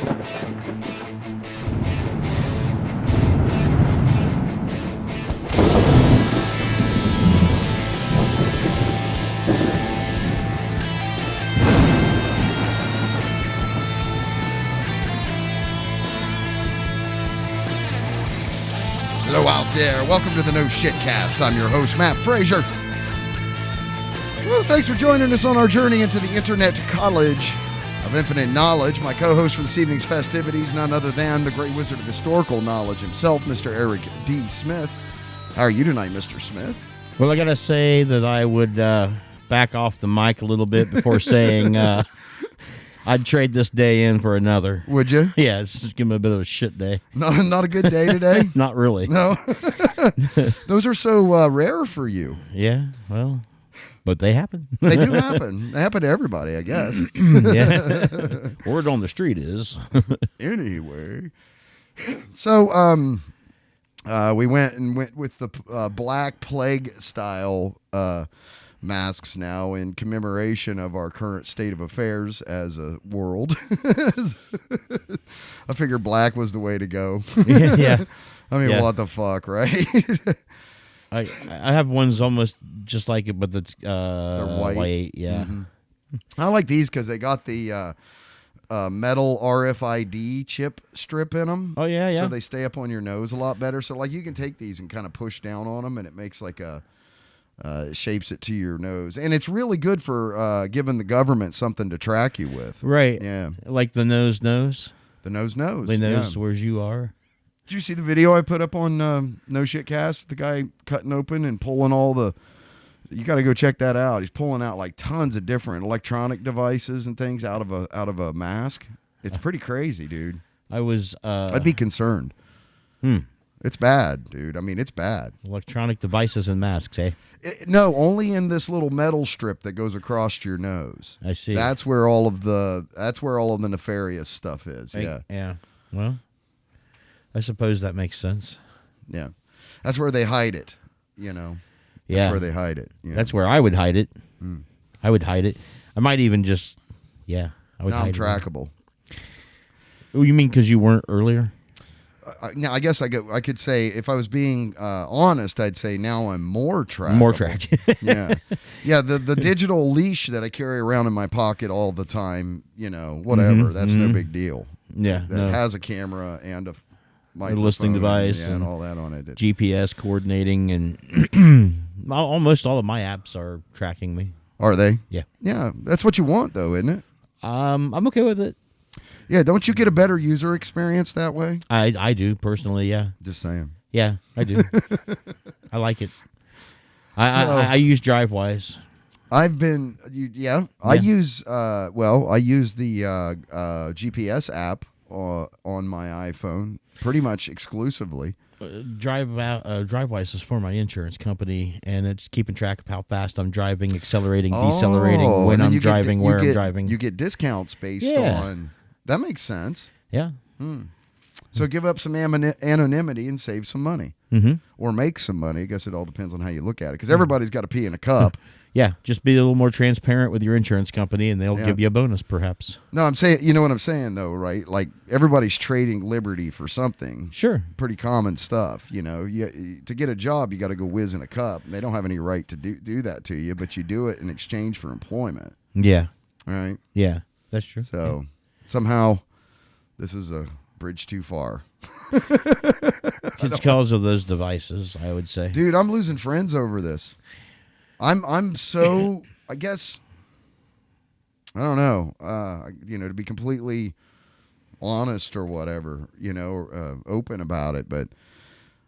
Hello out there. Welcome to the No Shit Cast. I'm your host, Matt Frazier. Well, thanks for joining us on our journey into the Internet College of Infinite Knowledge. My co-host for this evening's festivities, none other than the great wizard of historical knowledge himself, Mr. Eric D. Smith. How are you tonight, Mr. Smith? Well, I got to say that I would back off the mic a little bit before saying I'd trade this day in for another. Would you? Yeah, it's just give me a bit of a shit day. Not a good day today? Not really. No? Those are so rare for you. Yeah, well, but they happen. They do happen. They happen to everybody, I guess. Yeah. Word on the street is. Anyway. So, we went with the Black Plague style masks now in commemoration of our current state of affairs as a world. I figured black was the way to go. Yeah. I mean, Yeah. what the fuck, right? I have ones almost just like it, but that's They're white. Yeah. Mm-hmm. I like these because they got the metal RFID chip strip in them. Oh, yeah, yeah. So they stay up on your nose a lot better. So like you can take these and kind of push down on them, and it makes like a shapes it to your nose, and it's really good for giving the government something to track you with. Right. Yeah. Like the nose. The nose. They knows Yeah. where you are. Did you see the video I put up on No Shit Cast? The guy cutting open and pulling all the. You got to go check that out. He's pulling out like tons of different electronic devices and things out of a mask. It's pretty crazy, dude. I was. I'd be concerned. It's bad, dude. I mean, it's bad. Electronic devices and masks, eh? No, only in this little metal strip that goes across your nose. I see. That's where all of the nefarious stuff is. Yeah. Yeah. Well, I suppose that makes sense. Yeah. That's where they hide it, you know. That's Yeah. where they hide it. Yeah. That's where I would hide it. I would hide it. I might even just, I would hide it. non-trackable. Oh, you mean because you weren't earlier? Now, I guess I could say, if I was being honest, I'd say now I'm more trackable. More tracked. Yeah. Yeah, the digital leash that I carry around in my pocket all the time, you know, whatever, that's no big deal. Yeah. That has a camera and a microphone listening device and and all that on it. GPS coordinating, and almost all of my apps are tracking me. Are they? Yeah. Yeah, that's what you want, though, isn't it? I'm okay with it. Yeah, don't you get a better user experience that way? I do personally, yeah. Just saying. Yeah, I do. I like it. I use DriveWise. I've been, I use the GPS app on my iPhone pretty much exclusively. DriveWise is for my insurance company, and it's keeping track of how fast I'm driving, accelerating, decelerating, when I'm driving, where I'm driving. You get discounts based on. That makes sense. Yeah. So give up some anonymity and save some money. Mm-hmm. Or make some money. I guess it all depends on how you look at it, because everybody's got to pee in a cup. Yeah, just be a little more transparent with your insurance company, and they'll give you a bonus, perhaps. No, I'm saying, you know what I'm saying, though, right? Like, everybody's trading liberty for something. Sure. Pretty common stuff, you know. To get a job, you got to go whiz in a cup. They don't have any right to do that to you, but you do it in exchange for employment. Yeah. Right? Yeah, that's true. So, somehow, this is a bridge too far. It's because of those devices, I would say. Dude, I'm losing friends over this. I'm so, I guess, I don't know, to be completely honest or whatever, open about it. But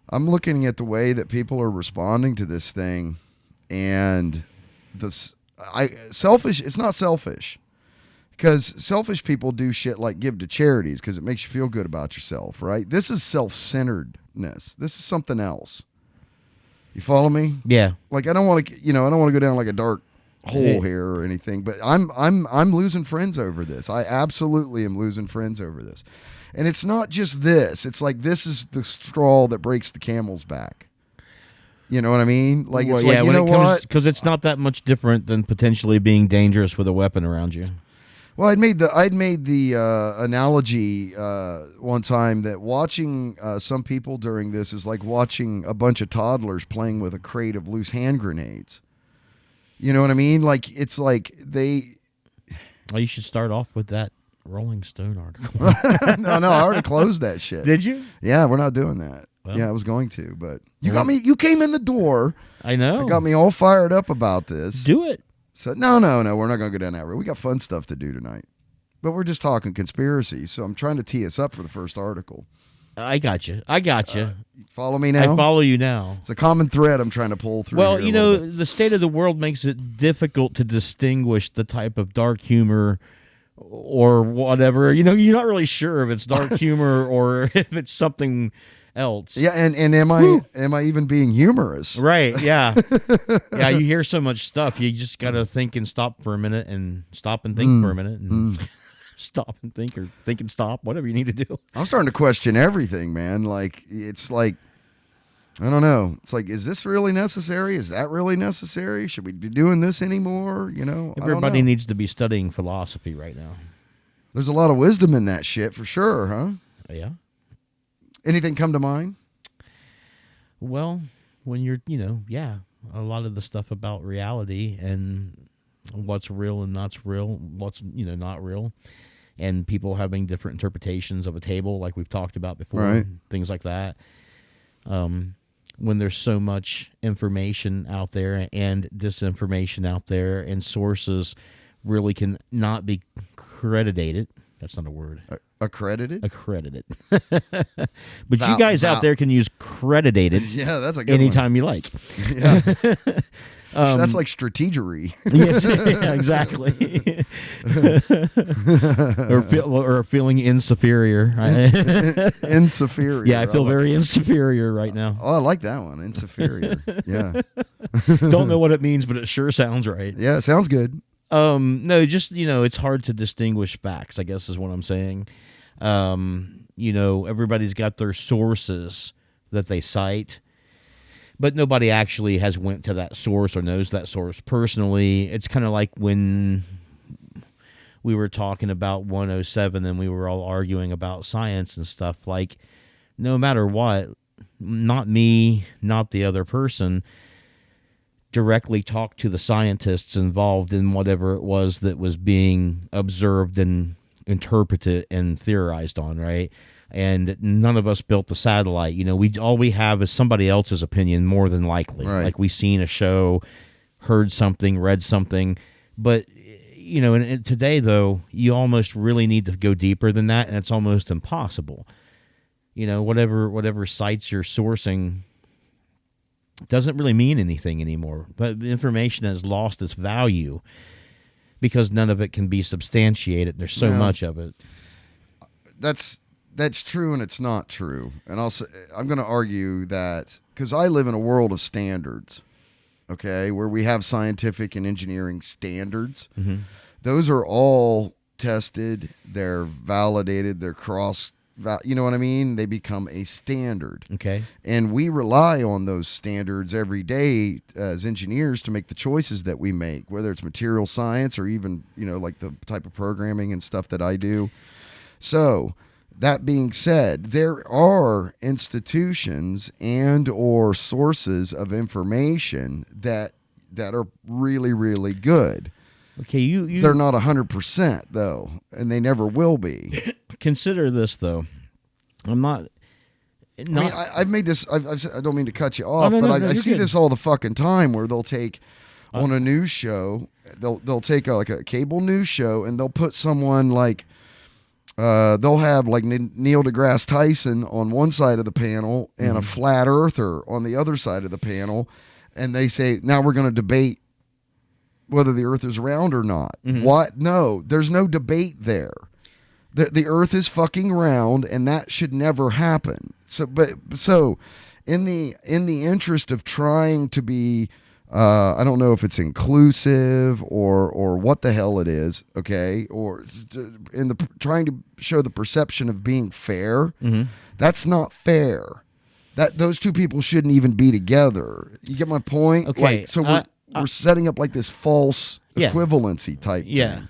I'm looking at the way that people are responding to this thing, and selfish. It's not selfish, because selfish people do shit like give to charities because it makes you feel good about yourself, right? This is self-centeredness. This is something else. You follow me? Yeah. Like, I don't want to go down like a dark hole here or anything, but I'm losing friends over this. I absolutely am losing friends over this. And it's not just this. It's like, this is the straw that breaks the camel's back. You know what I mean? Like, it's what? Because it's not that much different than potentially being dangerous with a weapon around you. Well, I'd made the analogy one time that watching some people during this is like watching a bunch of toddlers playing with a crate of loose hand grenades. You know what I mean? Like it's like they. Well, you should start off with that Rolling Stone article. No, I already closed that shit. Did you? Yeah, we're not doing that. Well, yeah, I was going to, but you got me. You came in the door. I know. It got me all fired up about this. Do it. So no, we're not going to go down that road. We got fun stuff to do tonight, but we're just talking conspiracy. So I'm trying to tee us up for the first article. I got you. Follow me now. I follow you now. It's a common thread I'm trying to pull through. Well, you know, the state of the world makes it difficult to distinguish the type of dark humor or whatever. You know, you're not really sure if it's dark humor or if it's something else. Yeah, and am I even being humorous? Right, yeah. Yeah, you hear so much stuff, you just got to think and stop for a minute and stop and think for a minute and stop and think or think and stop, whatever you need to do. I'm starting to question everything, man. Like, it's like, I don't know. It's like, is this really necessary? Is that really necessary? Should we be doing this anymore? You know, everybody needs to be studying philosophy right now. There's a lot of wisdom in that shit for sure, huh? Yeah. Anything come to mind? Well, when you're, a lot of the stuff about reality and what's real and not real, what's, not real, and people having different interpretations of a table like we've talked about before, right. Things like that. When there's so much information out there and disinformation out there and sources really can not be credited. That's not a word. Accredited? Accredited. But you guys out there can use credited. Yeah, that's a good anytime you like. Yeah. That's like strategery. Yes, yeah, exactly. or feeling insuperior. Insuperior. Yeah, I feel very insuperior right now. Oh, I like that one. Insuperior. Yeah. Don't know what it means, but it sure sounds right. Yeah, it sounds good. No, just, it's hard to distinguish facts, I guess is what I'm saying. Everybody's got their sources that they cite, but nobody actually has went to that source or knows that source personally. It's kind of like when we were talking about 107 and we were all arguing about science and stuff. Like, no matter what, not me, not the other person, directly talk to the scientists involved in whatever it was that was being observed and interpreted and theorized on, right? And none of us built the satellite. All we have is somebody else's opinion, more than likely. Right. Like we seen a show, heard something, read something. But, and today, though, you almost really need to go deeper than that, and it's almost impossible. Whatever sites you're sourcing doesn't really mean anything anymore. But the information has lost its value because none of it can be substantiated. There's so much of it. That's true, and it's not true. And I'm going to argue that because I live in a world of standards, okay, where we have scientific and engineering standards. Mm-hmm. Those are all tested. They're validated. They're you know what I mean? They become a standard. Okay. And we rely on those standards every day as engineers to make the choices that we make, whether it's material science or even, like the type of programming and stuff that I do. So, that being said, there are institutions and or sources of information that are really, really good. Okay, they're not 100% though, and they never will be. Consider this though. I've made this. I don't mean to cut you off, but I see good. this all the fucking time where they'll take on a news show. They'll take like a cable news show and they'll put someone like. They'll have like Neil deGrasse Tyson on one side of the panel and a flat earther on the other side of the panel, and they say, now we're going to debate whether the earth is round or not. Mm-hmm. What? No, there's no debate there. The earth is fucking round, and that should never happen. So in the interest of trying to be I don't know if it's inclusive or what the hell it is, okay? Or trying to show the perception of being fair. Mm-hmm. That's not fair. Those two people shouldn't even be together. You get my point? Okay. We're setting up like this false equivalency type yeah. thing.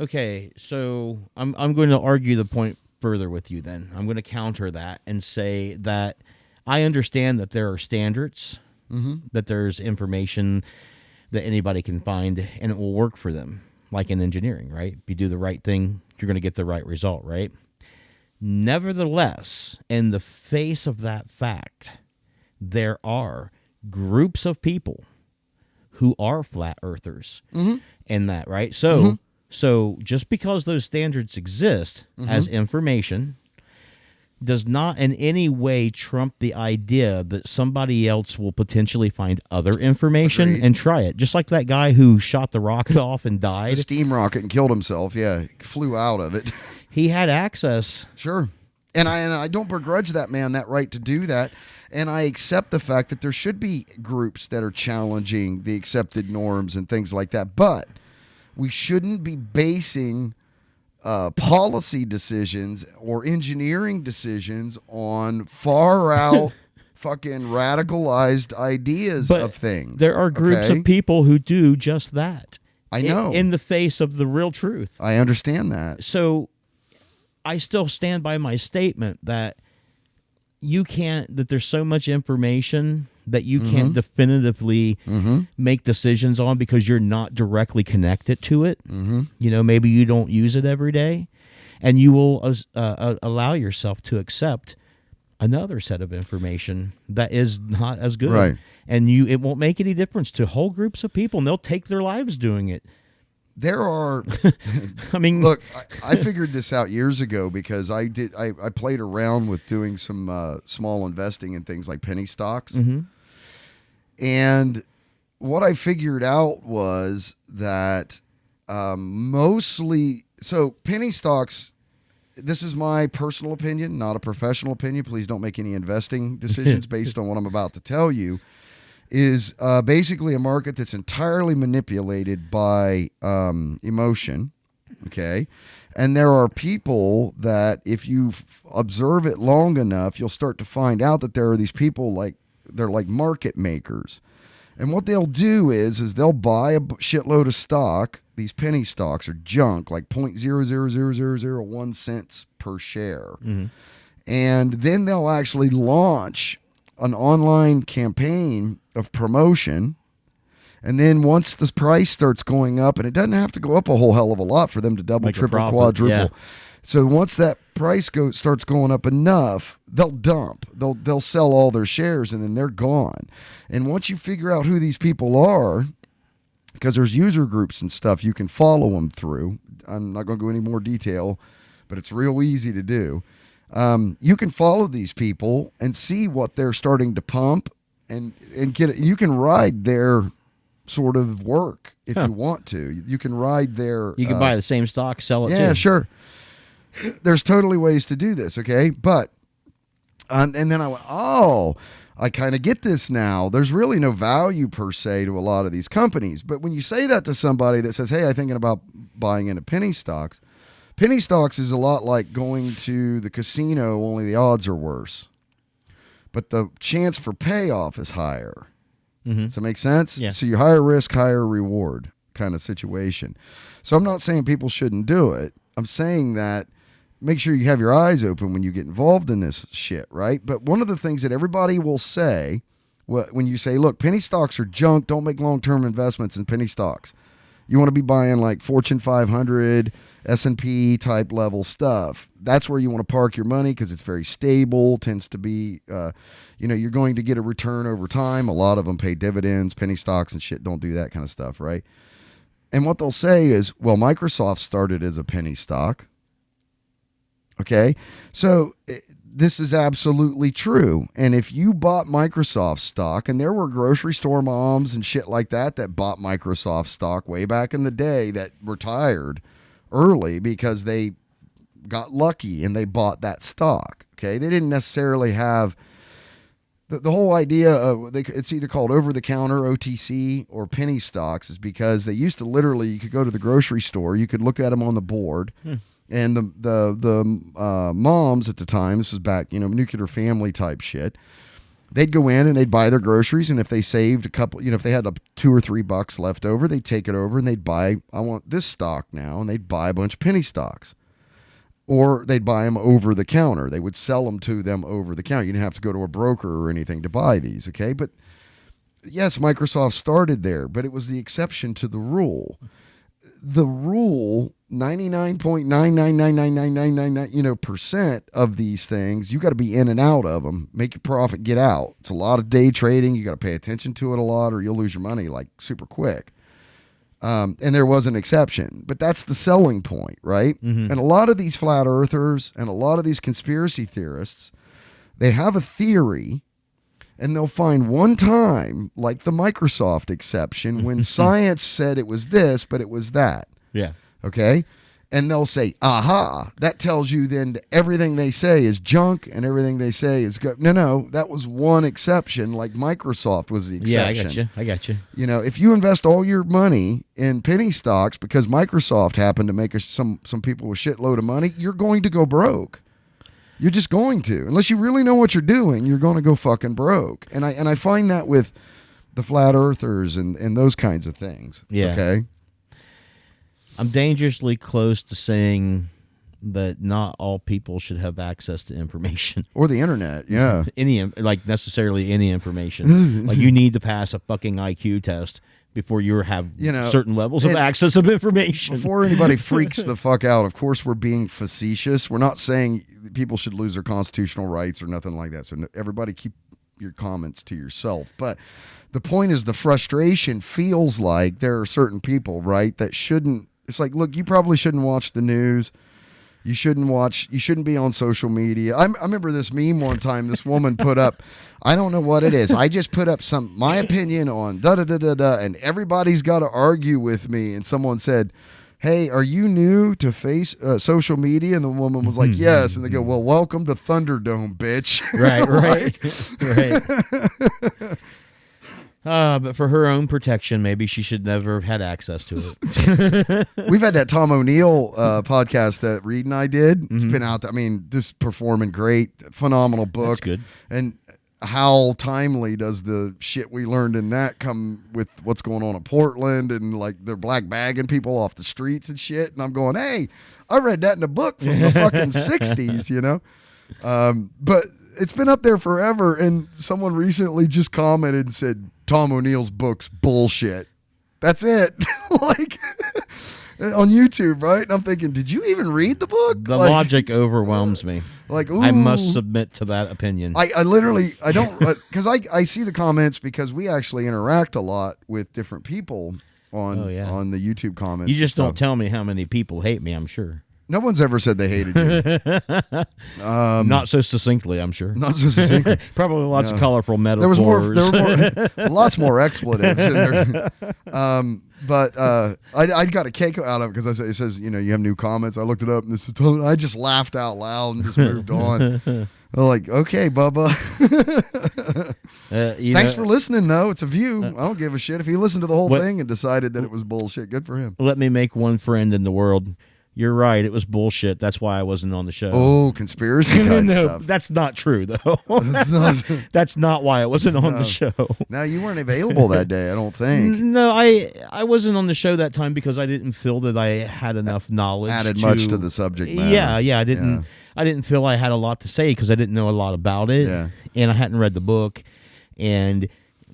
Okay, so I'm going to argue the point further with you then. I'm going to counter that and say that I understand that there are standards, that there's information that anybody can find and it will work for them, like in engineering, right? If you do the right thing, you're going to get the right result, right? Nevertheless, in the face of that fact, there are groups of people who are flat earthers in that, right? So, so just because those standards exist as information does not in any way trump the idea that somebody else will potentially find other information Agreed. and try it. Just like that guy who shot the rocket off and The died. steam rocket and killed himself. Yeah, flew out of it. He had access. Sure. And I don't begrudge that man that right to do that. And I accept the fact that there should be groups that are challenging the accepted norms and things like that. But we shouldn't be basing policy decisions or engineering decisions on far out fucking radicalized ideas But of things. There are groups okay? of people who do just that. I know. In the face of the real truth. I understand that. So I still stand by my statement that you can't, that there's so much information that you can't definitively make decisions on because you're not directly connected to it. You know, maybe you don't use it every day, and you will allow yourself to accept another set of information that is not as good. Right. And it won't make any difference to whole groups of people, and they'll take their lives doing it. There are, I mean, look, I figured this out years ago because I played around with doing some small investing in things like penny stocks. And what I figured out was that mostly, so penny stocks, this is my personal opinion, not a professional opinion. Please don't make any investing decisions based on what I'm about to tell you. Is basically a market that's entirely manipulated by emotion, okay? And there are people that if you observe it long enough, you'll start to find out that there are these people they're like market makers. And what they'll do is they'll buy a shitload of stock. These penny stocks are junk, like 0.000001 cents per share. And then they'll actually launch an online campaign of promotion, and then once the price starts going up, and it doesn't have to go up a whole hell of a lot for them to double, Make a triple, profit, quadruple. yeah. So once that price starts going up enough, they'll dump. They'll sell all their shares, and then they're gone. And once you figure out who these people are, because there's user groups and stuff you can follow them through. I'm not going to go into any more detail, but it's real easy to do. You can follow these people and see what they're starting to pump and get it. You can ride their sort of work if you want to. You can ride their. you can buy the same stock, sell it too. Yeah, sure. There's totally ways to do this, okay? But, and then I went, oh, I kind of get this now. There's really no value per se to a lot of these companies. But when you say that to somebody that says, hey, I'm thinking about buying into penny stocks is a lot like going to the casino, only the odds are worse. But the chance for payoff is higher. Does that make sense? Yeah. So you higher risk, higher reward kind of situation. So I'm not saying people shouldn't do it. I'm saying that make sure you have your eyes open when you get involved in this shit, right? But one of the things that everybody will say when you say, look, penny stocks are junk, don't make long-term investments in penny stocks. You want to be buying like Fortune 500, S&P type level stuff. That's where you want to park your money because it's very stable, tends to be, you're going to get a return over time. A lot of them pay dividends, penny stocks and shit don't do that kind of stuff, right? And what they'll say is, well, Microsoft started as a penny stock. Okay, so this is absolutely true. And if you bought Microsoft stock, and there were grocery store moms and shit like that bought Microsoft stock way back in the day that retired early because they got lucky and they bought that stock. Okay, they didn't necessarily have the whole idea of it's either called over-the-counter OTC or penny stocks is because they used to literally, you could go to the grocery store, you could look at them on the board. And the moms at the time, this was back, nuclear family type shit, they'd go in and they'd buy their groceries, and if they saved a couple, if they had $2 or $3 left over, they'd take it over and they'd buy, I want this stock now, and they'd buy a bunch of penny stocks. Or they'd buy them over the counter. They would sell them to them over the counter. You didn't have to go to a broker or anything to buy these, okay? But yes, Microsoft started there, but it was the exception to the rule. The rule, 99.9999999, percent of these things, you got to be in and out of them, make your profit, get out. It's a lot of day trading. You got to pay attention to it a lot, or you'll lose your money like super quick. And there was an exception, but that's the selling point, right? And a lot of these flat earthers and a lot of these conspiracy theorists, they have a theory, and they'll find one time, like the Microsoft exception, when science said it was this, but it was that. Yeah. Okay? And they'll say, aha, that tells you then that everything they say is junk and everything they say is good. No, that was one exception, like Microsoft was the exception. Yeah, I got you. If you invest all your money in penny stocks because Microsoft happened to make some people a shitload of money, you're going to go broke. You're just going to. Unless you really know what you're doing, you're going to go fucking broke. And I find that with the flat earthers and those kinds of things. Yeah. Okay? I'm dangerously close to saying that not all people should have access to information. Or the internet, yeah. Necessarily any information. Like, you need to pass a fucking IQ test before you have certain levels of access of information. Before anybody freaks the fuck out, of course we're being facetious. We're not saying people should lose their constitutional rights or nothing like that. So everybody keep your comments to yourself. But the point is, the frustration feels like there are certain people, right, that shouldn't. It's like, look, you probably shouldn't watch the news. You shouldn't be on social media. I remember this meme one time. This woman put up, I don't know what it is. I just put up my opinion on da-da-da-da-da, and everybody's got to argue with me. And someone said, hey, are you new to social media? And the woman was like, yes. And they go, well, welcome to Thunderdome, bitch. Right. But for her own protection, maybe she should never have had access to it. We've had that Tom O'Neill podcast that Reed and I did. It's been out. Just performing great, phenomenal book. That's good. And how timely does the shit we learned in that come with what's going on in Portland and like they're black bagging people off the streets and shit. And I'm going, hey, I read that in a book from the fucking 60s, But it's been up there forever. And someone recently just commented and said, Tom O'Neill's book's bullshit. That's it. On YouTube, right? And I'm thinking, did you even read the book? The logic overwhelms me. Ooh. I must submit to that opinion. I literally, I don't, because I see the comments because we actually interact a lot with different people on the YouTube comments. You just don't tell me how many people hate me, I'm sure. No one's ever said they hated you. Not so succinctly, I'm sure. Not so succinctly. Probably lots of colorful metaphors. There were lots more expletives in there. But I got a kick out of it because it says, you have new comments. I looked it up, and I just laughed out loud and just moved on. I'm like, okay, Bubba. Thanks for listening, though. It's a view. I don't give a shit. If he listened to the whole thing and decided that it was bullshit, good for him. Let me make one friend in the world. You're right. It was bullshit. That's why I wasn't on the show. Oh, conspiracy type stuff. That's not true, though. That's not why I wasn't on the show. No, you weren't available that day, I don't think. No, I wasn't on the show that time because I didn't feel that I had enough knowledge. Added much to the subject matter. Yeah. I didn't feel I had a lot to say because I didn't know a lot about it. Yeah. And I hadn't read the book. And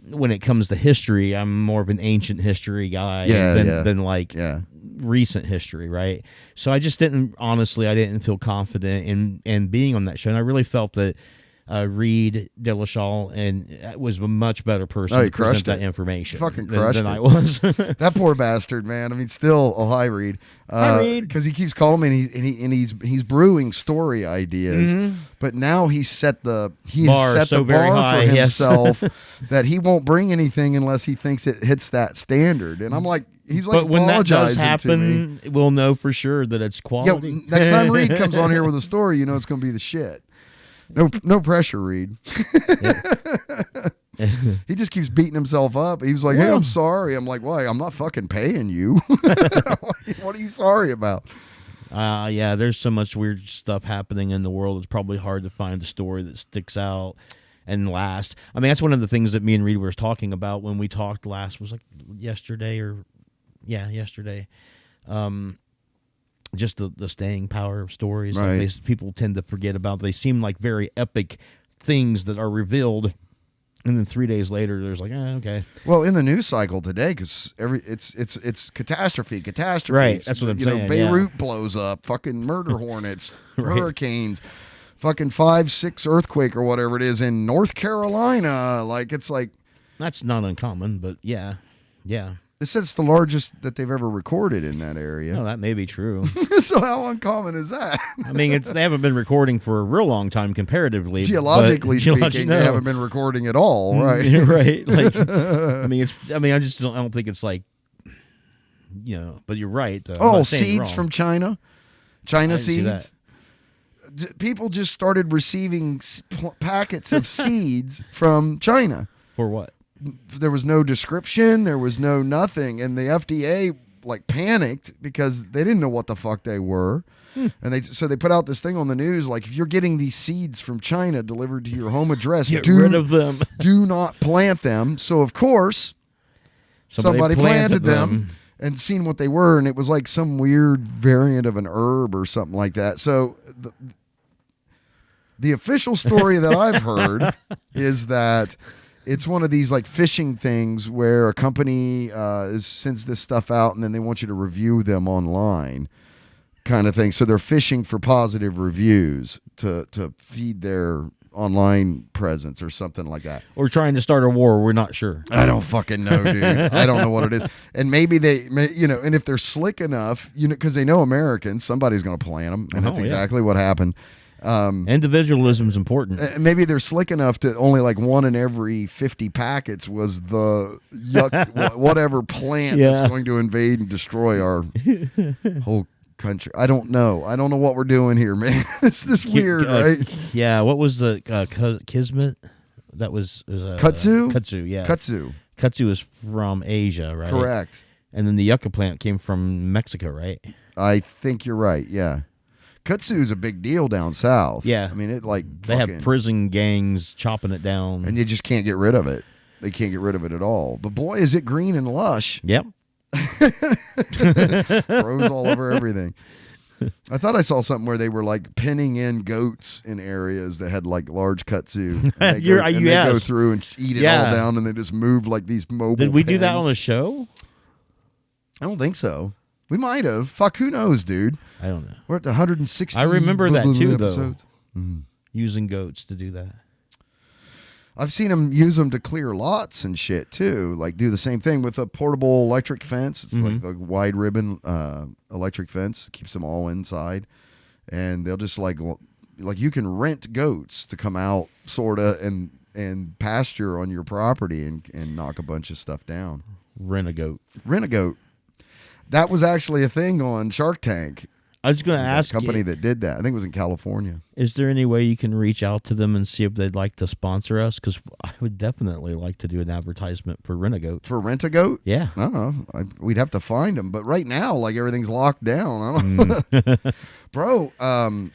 when it comes to history, I'm more of an ancient history guy than recent history, right? So I just didn't feel confident in being on that show. And I really felt that Reed Dillashaw was a much better person to present that information than I was. That poor bastard, man. Still, hi Reed. Hi Reed. Because he keeps calling me and he's brewing story ideas, but now he's set the bar high, for himself that he won't bring anything unless he thinks it hits that standard. And I'm like, but when that does happen, to me. We'll know for sure that it's quality. Yeah, next time Reed comes on here with a story, it's going to be the shit. No pressure, Reed. He just keeps beating himself up. He was like, hey, I'm sorry. I'm like, why? I'm not fucking paying you. What are you sorry about? There's so much weird stuff happening in the world. It's probably hard to find a story that sticks out and last. I mean, that's one of the things that me and Reed were talking about when we talked last. Was like yesterday yesterday. Just the staying power of stories. Right. Like people tend to forget about. They seem like very epic things that are revealed, and then 3 days later, there's like, okay. Well, in the news cycle today, because it's catastrophe. Right, that's what I'm saying. Beirut blows up. Fucking murder hornets, hurricanes, fucking 5-6 earthquake or whatever it is in North Carolina. Like it's like That's not uncommon, but yeah. it said it's the largest that they've ever recorded in that area. No, that may be true. So how uncommon is that? I mean, they haven't been recording for a real long time comparatively. Geologically speaking, they haven't been recording at all, right? Right. Like, I don't think it's like, but you're right. Seeds from China? China seeds? People just started receiving packets of seeds from China. For what? There was no description. There was no nothing. And the FDA like panicked because they didn't know what the fuck they were. And they put out this thing on the news like, if you're getting these seeds from China delivered to your home address, get rid of them. Do not plant them. So of course somebody planted them and seen what they were, and it was like some weird variant of an herb or something like that. So the official story that I've heard is that it's one of these like phishing things where a company sends this stuff out and then they want you to review them online, kind of thing. So they're fishing for positive reviews to feed their online presence or something like that. Or trying to start a war. We're not sure. I don't fucking know, dude. I don't know what it is. And maybe and if they're slick enough, because they know Americans, somebody's going to plant them. And that's exactly what happened. Individualism is important. Maybe they're slick enough that only like 1 in every 50 packets was the whatever plant that's going to invade and destroy our whole country. I don't know what we're doing here, man. It's this weird, right? Yeah. What was the Kismet? That was Kudzu. Kudzu, yeah. Kudzu is from Asia, right? Correct. And then the yucca plant came from Mexico, right? I think you're right. Yeah. Kudzu is a big deal down south. Yeah. I mean, they have prison gangs chopping it down. And you just can't get rid of it. They can't get rid of it at all. But boy, is it green and lush. Yep. Grows all over everything. I thought I saw something where they were like pinning in goats in areas that had like large kudzu. And they go through and eat it all down, and they just move like these mobile Did we do that pens. on a show? I don't think so. We might have. Fuck, who knows, dude? I don't know. We're at the 160. I remember that too, episodes. though. Mm-hmm. Using goats to do that. I've seen them use them to clear lots and shit too. Like do the same thing with a portable electric fence. It's like a wide ribbon electric fence. Keeps them all inside, and they'll just like you can rent goats to come out sorta and pasture on your property and knock a bunch of stuff down. Rent a goat. That was actually a thing on Shark Tank. I was going to ask a company that did that. I think it was in California. Is there any way you can reach out to them and see if they'd like to sponsor us? Because I would definitely like to do an advertisement for Rent-A-Goat. For Rent-A-Goat? Yeah. I don't know. We'd have to find them. But right now, like everything's locked down. I don't know. Bro,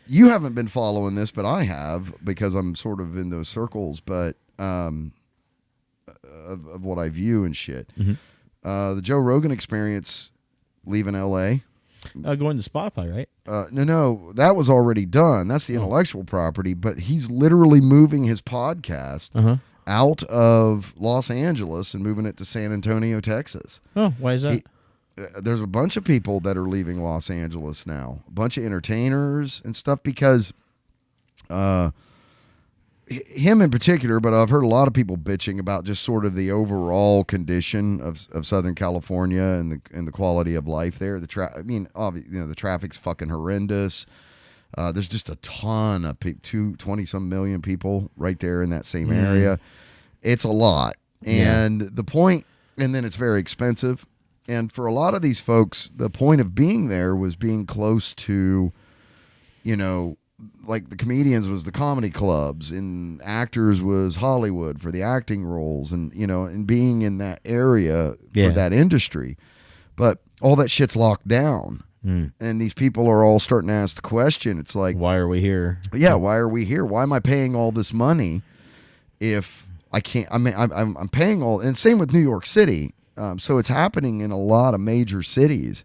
you haven't been following this, but I have because I'm sort of in those circles. But of what I view and shit. The Joe Rogan Experience leaving L.A. Going to Spotify, right? No, that was already done. That's the intellectual property. But he's literally moving his podcast out of Los Angeles and moving it to San Antonio, Texas. Oh, why is that? There's a bunch of people that are leaving Los Angeles now. A bunch of entertainers and stuff because him in particular, but I've heard a lot of people bitching about just sort of the overall condition of Southern California and the quality of life there. The traffic's fucking horrendous. There's just a ton of 20-some million people right there in that same area. It's a lot. And the point, and then it's very expensive. And for a lot of these folks, the point of being there was being close to, like the comedians was the comedy clubs and actors was Hollywood for the acting roles and being in that area for that industry. But all that shit's locked down. And these people are all starting to ask the question. It's like, why are we here? Yeah, why are we here? Why am I paying all this money if I can't. I mean, I'm paying all, and same with New York City. So it's happening in a lot of major cities.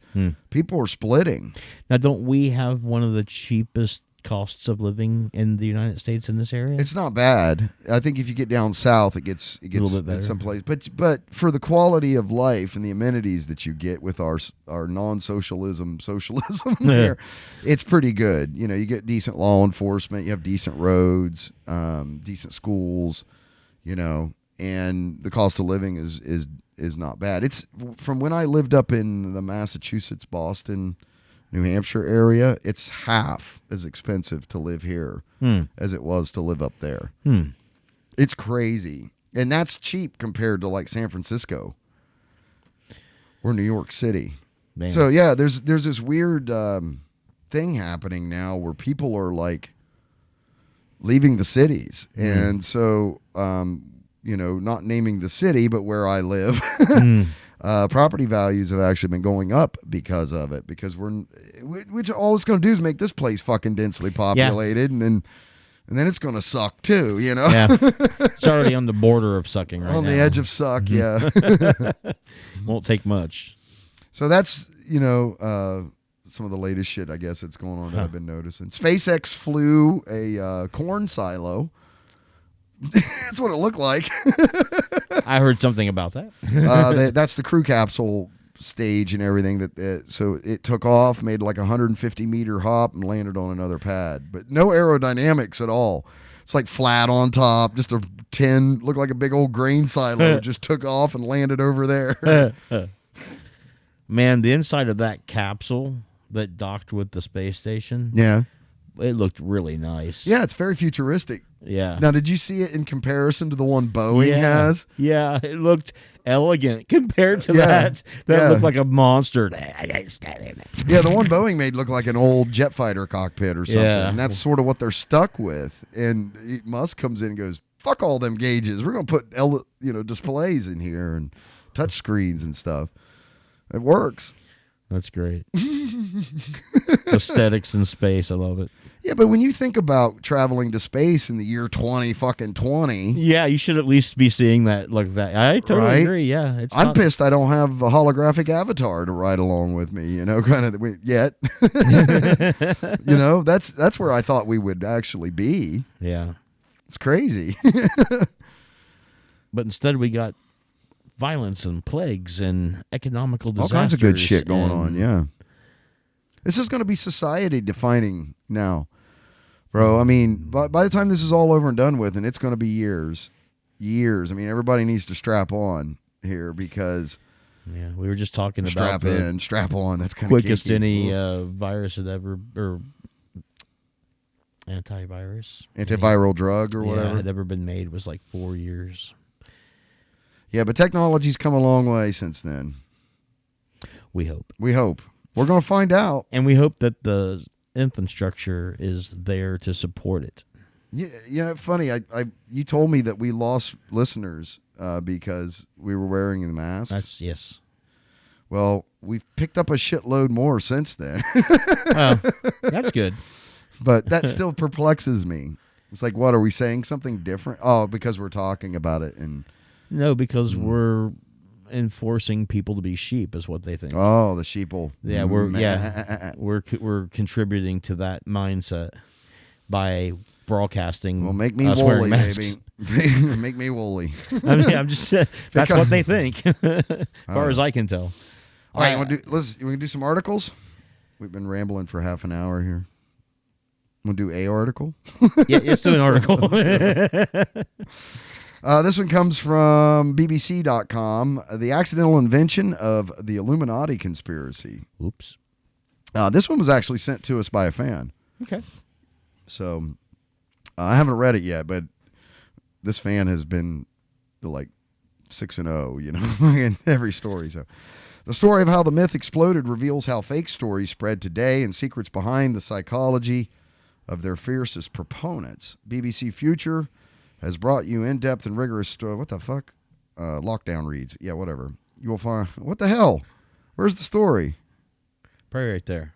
People are splitting. Now, don't we have one of the cheapest costs of living in the United States in this area? It's not bad. I think if you get down south, it gets little bit better. someplace. But for the quality of life and the amenities that you get with our non-socialism there, it's pretty good. You know, you get decent law enforcement, you have decent roads, decent schools, you know, and the cost of living is not bad. It's from when I lived up in the Massachusetts, Boston, New Hampshire area, it's half as expensive to live here as it was to live up there. It's crazy. And that's cheap compared to like San Francisco or New York City. Man. So yeah, there's this weird thing happening now where people are like leaving the cities. And so, you know, not naming the city, but where I live, property values have actually been going up because of it. Because which all it's going to do is make this place fucking densely populated, and then it's going to suck too. You know, Yeah, it's already on the border of sucking right on now. the edge of suck. Yeah. Won't take much. So that's, you know, some of the latest shit I guess that's going on that I've been noticing. SpaceX flew a corn silo. That's what it looked like. I heard something about that. That's the crew capsule stage and everything. So it took off, made like a 150-meter hop, and landed on another pad. But no aerodynamics at all. It's like flat on top, just a tin, looked like a big old grain silo. Just took off and landed over there. Man, the inside of that capsule that docked with the space station, Yeah. it looked really nice. Yeah, it's very futuristic. Yeah. Now, did you see it in comparison to the one Boeing has? Yeah, it looked elegant compared to Yeah. that. That Yeah. looked like a monster. Yeah, the one Boeing made looked like an old jet fighter cockpit or something. Yeah. And that's sort of what they're stuck with. And Musk comes in and goes, fuck all them gauges. We're going to put displays in here and touch screens and stuff. It works. That's great. Aesthetics in space. I love it. Yeah, but when you think about traveling to space in the year 2020, Yeah, you should at least be seeing that like that. I totally Right? agree. Yeah, I'm pissed I don't have a holographic avatar to ride along with me, you know, kind of yet. You know, that's where I thought we would actually be. Yeah, It's crazy. but instead we got violence and plagues and economical All disasters. kinds of good shit going and- on, yeah. This is going to be society defining now. Bro, I mean, by the time this is all over and done with, and it's going to be years. I mean, everybody needs to strap on here because Yeah, we were just talking strap about in, strap on. That's kind of quickest any virus had ever, or antiviral drug or whatever. had ever been made was like 4 years. Yeah, but technology's come a long way since then. We hope. We hope. We're going to find out. And we hope that the infrastructure is there to support it. Yeah, funny. You told me that we lost listeners because we were wearing the masks. Yes. Well, we've picked up a shitload more since then. Well, that's good. But that still perplexes me. It's like, what, are we saying something different? Oh, because we're talking about it. And No, because we're enforcing people to be sheep is what they think. oh, the sheeple. Yeah, we're contributing to that mindset by broadcasting. Well, make me us wearing woolly, masks. baby. Make me woolly. I mean, I'm just that's what they think, as far as I can tell. All right, we can do some articles. We've been rambling for half an hour here. We'll do a article. Yeah, let's do an article. This one comes from BBC.com. The accidental invention of the Illuminati conspiracy. Oops. This one was actually sent to us by a fan. Okay. So I haven't read it yet, but this fan has been like 6-0, you know, in every story. So the story of how the myth exploded reveals how fake stories spread today and secrets behind the psychology of their fiercest proponents. BBC Future has brought you in-depth and rigorous story. What the fuck? Lockdown reads. Yeah, whatever. You will find. What the hell? Where's the story? Probably right there.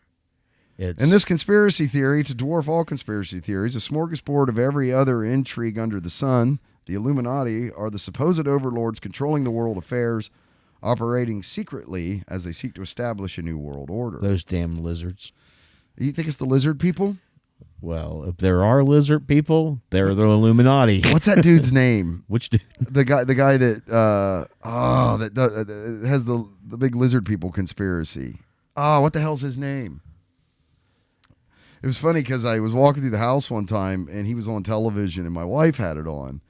In this conspiracy theory, to dwarf all conspiracy theories, a smorgasbord of every other intrigue under the sun, The Illuminati are the supposed overlords controlling the world affairs, operating secretly as they seek to establish a new world order. Those damn lizards. You think it's the lizard people? Well, if there are lizard people, they're the Illuminati. What's that dude's name? Which dude? The guy that that has the big lizard people conspiracy. What the hell's his name? It was funny because I was walking through the house one time and he was on television and my wife had it on,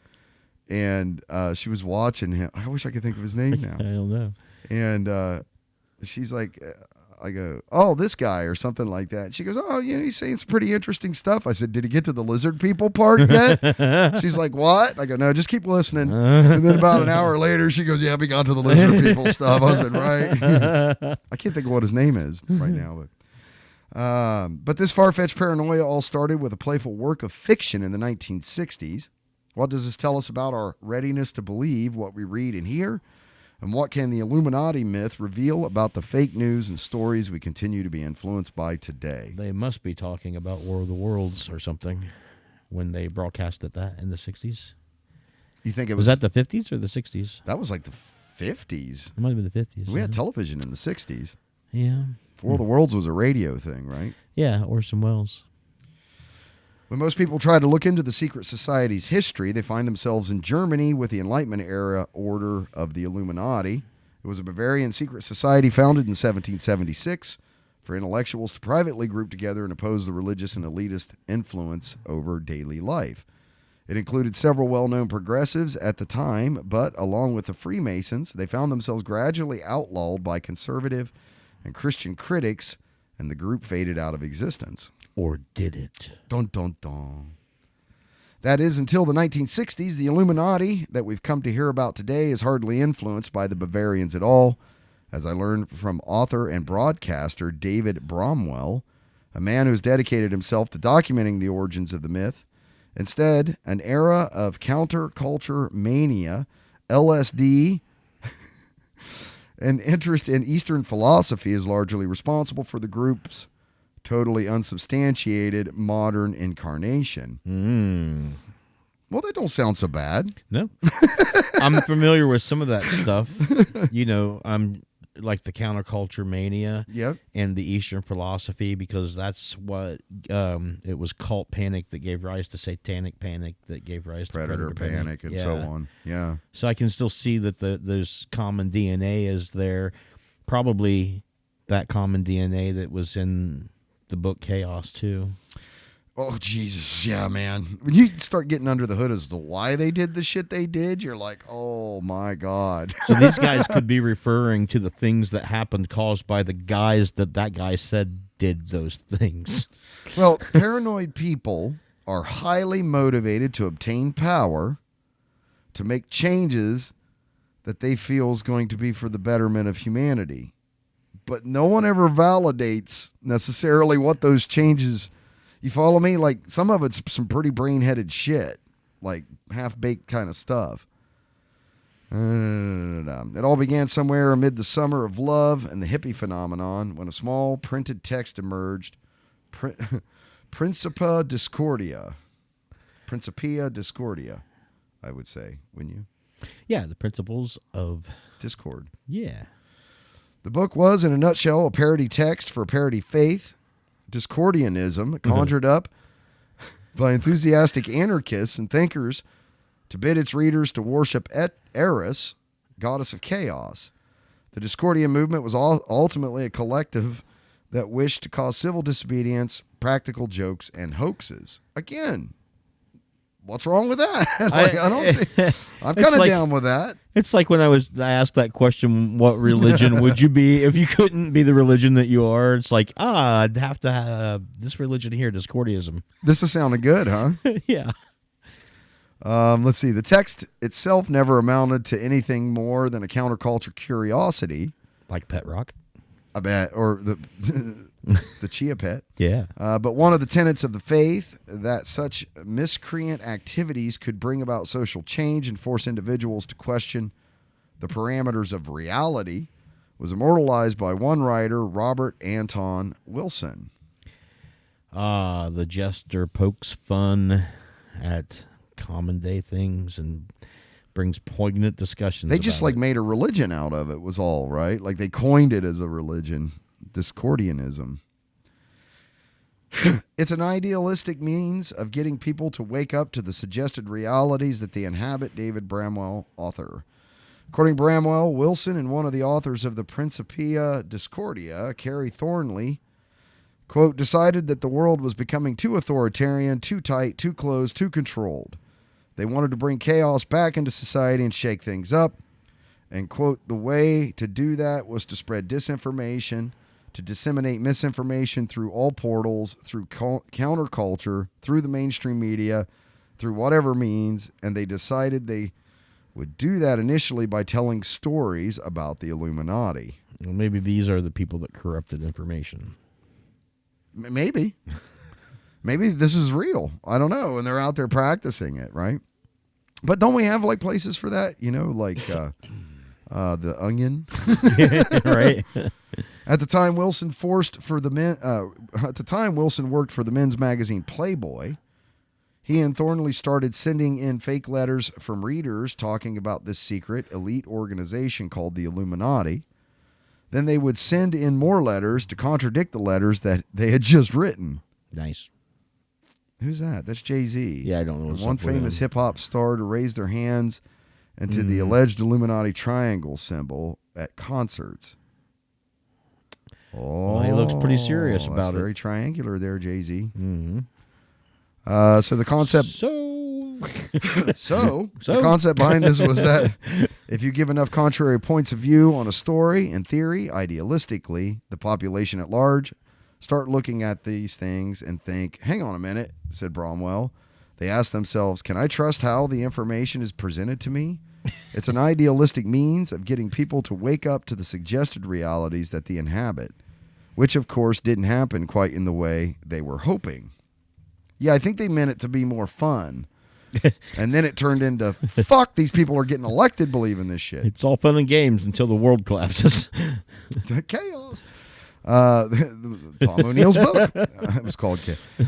and she was watching him. I wish I could think of his name now. I don't know. And she's like, I go, oh, this guy or something like that. She goes, oh, he's saying some pretty interesting stuff. I said, did he get to the lizard people part yet? She's like, what? I go, no, just keep listening. And then about an hour later, she goes, yeah, we got to the lizard people stuff. I said, right. I can't think of what his name is right now. But this far-fetched paranoia all started with a playful work of fiction in the 1960s. What does this tell us about our readiness to believe what we read and hear? And what can the Illuminati myth reveal about the fake news and stories we continue to be influenced by today? They must be talking about War of the Worlds or something when they broadcasted that in the 60s. You think it Was that the 50s or the 60s? That was like the 50s. It might have been the 50s. We had television in the 60s. Yeah. War of the Worlds was a radio thing, right? Yeah, Orson Welles. When most people try to look into the secret society's history, they find themselves in Germany with the Enlightenment era order of the Illuminati. It was a Bavarian secret society founded in 1776 for intellectuals to privately group together and oppose the religious and elitist influence over daily life. It included several well-known progressives at the time, but along with the Freemasons, they found themselves gradually outlawed by conservative and Christian critics, and the group faded out of existence. Or did it? Dun, dun, dun. That is, until the 1960s, the Illuminati that we've come to hear about today is hardly influenced by the Bavarians at all, as I learned from author and broadcaster David Bromwell, a man who has dedicated himself to documenting the origins of the myth. Instead, an era of counterculture mania, LSD, and interest in Eastern philosophy is largely responsible for the group's totally unsubstantiated modern incarnation. Well, that don't sound so bad. No. I'm familiar with some of that stuff. I'm like the counterculture mania and the Eastern philosophy, because that's what it was cult panic that gave rise to satanic panic that gave rise to predator panic and so on. Yeah. So I can still see that there's common DNA is there. Probably that common DNA that was in the book Chaos too. Oh, Jesus. Yeah, man. When you start getting under the hood as to why they did the shit they did, you're like, oh, my God. So these guys could be referring to the things that happened caused by the guys that guy said did those things. Well, paranoid people are highly motivated to obtain power, to make changes that they feel is going to be for the betterment of humanity. But no one ever validates necessarily what those changes, you follow me? Like, some of it's some pretty brain-headed shit, like half-baked kind of stuff. It all began somewhere amid the summer of love and the hippie phenomenon when a small printed text emerged, Principia Discordia, I would say, wouldn't you? Yeah, the principles of discord. Yeah. The book was, in a nutshell, a parody text for a parody faith. Discordianism, conjured up by enthusiastic anarchists and thinkers to bid its readers to worship Eris, goddess of chaos. The Discordian movement was ultimately a collective that wished to cause civil disobedience, practical jokes, and hoaxes. Again, what's wrong with that? I don't see. I'm kind of down with that. It's like when I asked that question, what religion would you be if you couldn't be the religion that you are? It's like, I'd have to have this religion here, Discordianism. This is sounding good, huh? Yeah. Let's see. The text itself never amounted to anything more than a counterculture curiosity. Like Pet Rock? I bet. Or the Chia Pet. Yeah. But one of the tenets of the faith, that such miscreant activities could bring about social change and force individuals to question the parameters of reality, was immortalized by one writer, Robert Anton Wilson. The jester pokes fun at common day things and brings poignant discussions. They just about like it. made a religion out of it was all, right? Like they coined it as a religion, Discordianism. It's an idealistic means of getting people to wake up to the suggested realities that they inhabit, David Bramwell, author. According to Bramwell, Wilson and one of the authors of the Principia Discordia, Carrie Thornley, quote, decided that the world was becoming too authoritarian, too tight, too closed, too controlled. They wanted to bring chaos back into society and shake things up. And, quote, the way to do that was to spread disinformation, to disseminate misinformation through all portals, through counterculture, through the mainstream media, through whatever means. And they decided they would do that initially by telling stories about the Illuminati. Well, maybe these are the people that corrupted information. Maybe. Maybe this is real. I don't know. And they're out there practicing it, right? But don't we have like places for that? You know, like the Onion. Right. At the time, Wilson worked for the men's magazine Playboy. He and Thornley started sending in fake letters from readers talking about this secret elite organization called the Illuminati. Then they would send in more letters to contradict the letters that they had just written. Nice. Who's that? That's Jay-Z. Yeah, I don't know. One famous hip-hop star to raise their hands into the alleged Illuminati triangle symbol at concerts. Oh, well, he looks pretty serious that's about it. very triangular there, Jay-Z. Mm-hmm. So the concept... So the concept behind this was that if you give enough contrary points of view on a story, in theory, idealistically, the population at large start looking at these things and think, hang on a minute, said Bromwell. They ask themselves, can I trust how the information is presented to me? It's an idealistic means of getting people to wake up to the suggested realities that they inhabit, which of course didn't happen quite in the way they were hoping. Yeah, I think they meant it to be more fun. And then it turned into, fuck, these people are getting elected believing this shit. It's all fun and games until the world collapses. Chaos. Tom O'Neill's book. It was called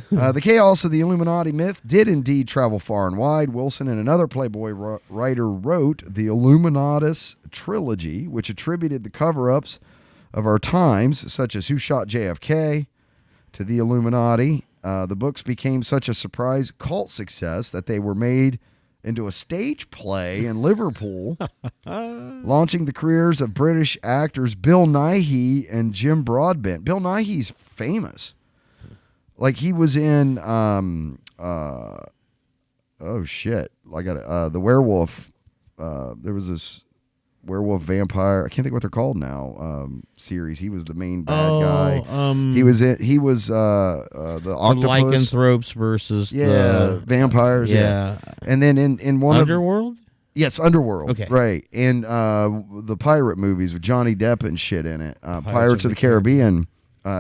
The Chaos of the Illuminati Myth did indeed travel far and wide. Wilson and another Playboy writer wrote the Illuminatus trilogy, which attributed the cover-ups of our times, such as Who Shot JFK, to the Illuminati. The books became such a surprise cult success that they were made into a stage play in Liverpool, launching the careers of British actors Bill Nighy and Jim Broadbent. Bill Nighy's famous. Like he was in the werewolf. There was this werewolf vampire. I can't think what they're called now. Series. He was the main bad guy. He was the octopus. Lycanthropes versus the vampires. Yeah. And then in one Underworld? Yes, Underworld. Okay. Right. And the pirate movies with Johnny Depp and shit in it. Pirates of the Caribbean.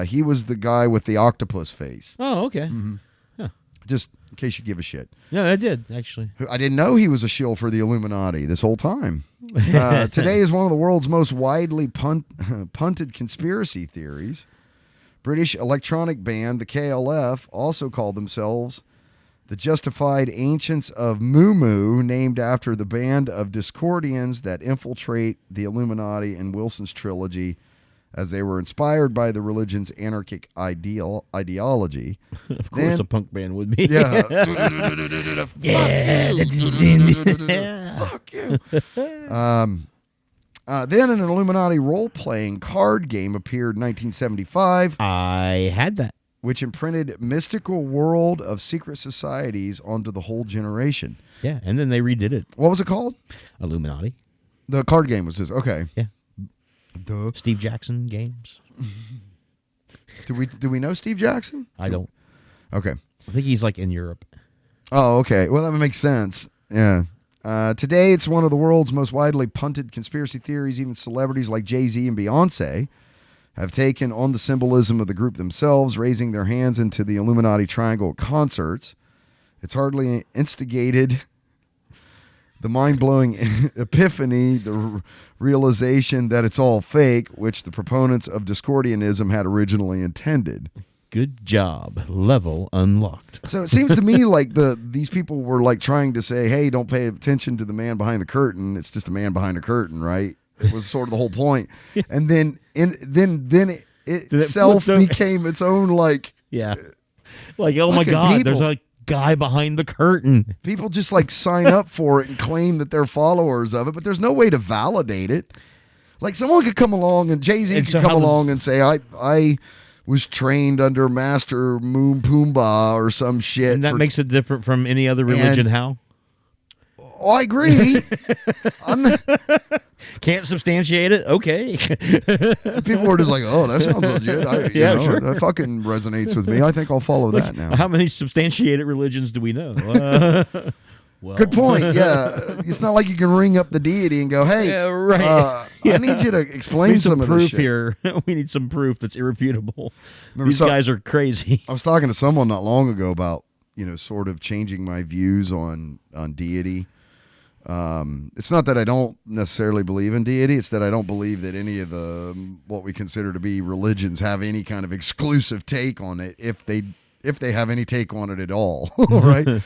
He was the guy with the octopus face. Oh, okay. Mm-hmm. Huh. Just in case you give a shit. No, I did, actually. I didn't know he was a shill for the Illuminati this whole time. Today is one of the world's most widely punted conspiracy theories. British electronic band, the KLF, also called themselves the Justified Ancients of Mu, named after the band of Discordians that infiltrate the Illuminati in Wilson's trilogy, as they were inspired by the religion's anarchic ideology. Of course, a punk band would be. Yeah. Fuck you. Then an Illuminati role-playing card game appeared in 1975. I had that. Which imprinted mystical world of secret societies onto the whole generation. Yeah, and then they redid it. What was it called? Illuminati. The card game was this. Okay. Yeah. Duh. Steve Jackson games. Do we know Steve Jackson? I don't. Okay. I think he's like in Europe. Oh, okay. Well, that makes sense. Yeah. Today, it's one of the world's most widely punted conspiracy theories. Even celebrities like Jay-Z and Beyonce have taken on the symbolism of the group themselves, raising their hands into the Illuminati Triangle concerts. It's hardly instigated the mind-blowing epiphany, the realization that it's all fake, which the proponents of Discordianism had originally intended. Good job. Level unlocked. So it seems to me like these people were like trying to say, hey, don't pay attention to the man behind the curtain. It's just a man behind a curtain, right? It was sort of the whole point. And then it itself became its own like like, oh my God, people. There's a guy behind the curtain. People just like sign up for it and claim that they're followers of it, but there's no way to validate it. Like someone could come along and Jay-Z could come along and say, I was trained under Master Moon Pumbaa or some shit. And that makes it different from any other religion. How? Oh, I agree. Can't substantiate it? Okay. People were just like, oh, that sounds legit. Sure. That fucking resonates with me. I think I'll follow that now. How many substantiated religions do we know? Well. Good point. Yeah. It's not like you can ring up the deity and go, hey, I need you to explain some of this shit. Here. We need some proof that's irrefutable. These guys are crazy. I was talking to someone not long ago about, sort of changing my views on deity. It's not that I don't necessarily believe in deity. It's that I don't believe that any of the what we consider to be religions have any kind of exclusive take on it, if they have any take on it at all, right?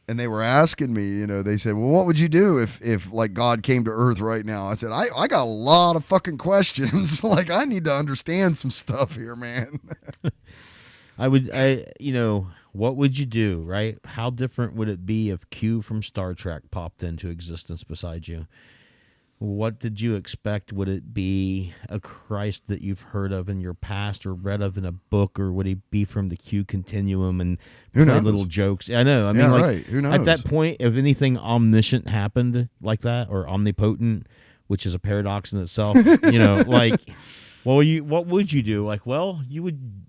And they were asking me, they said, well, what would you do if like God came to Earth right now? I said, I got a lot of fucking questions. Like I need to understand some stuff here, man. What would you do, right? How different would it be if Q from Star Trek popped into existence beside you? What did you expect? Would it be a Christ that you've heard of in your past or read of in a book, or would he be from the Q continuum and play little jokes? I know. I mean, right. Who knows? At that point, if anything omniscient happened like that, or omnipotent, which is a paradox in itself, what would you do? Like, well, you would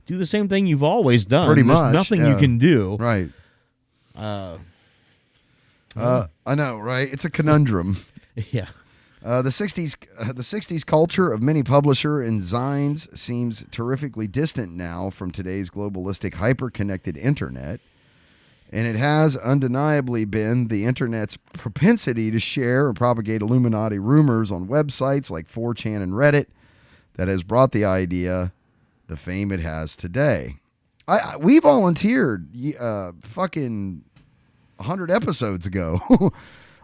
do the same thing you've always done. Pretty There's much. nothing you can do. Right. I know, right? It's a conundrum. Yeah. The 60s culture of many publisher and zines seems terrifically distant now from today's globalistic hyper-connected internet. And it has undeniably been the internet's propensity to share and propagate Illuminati rumors on websites like 4chan and Reddit that has brought the idea the fame it has today. We volunteered fucking 100 episodes ago.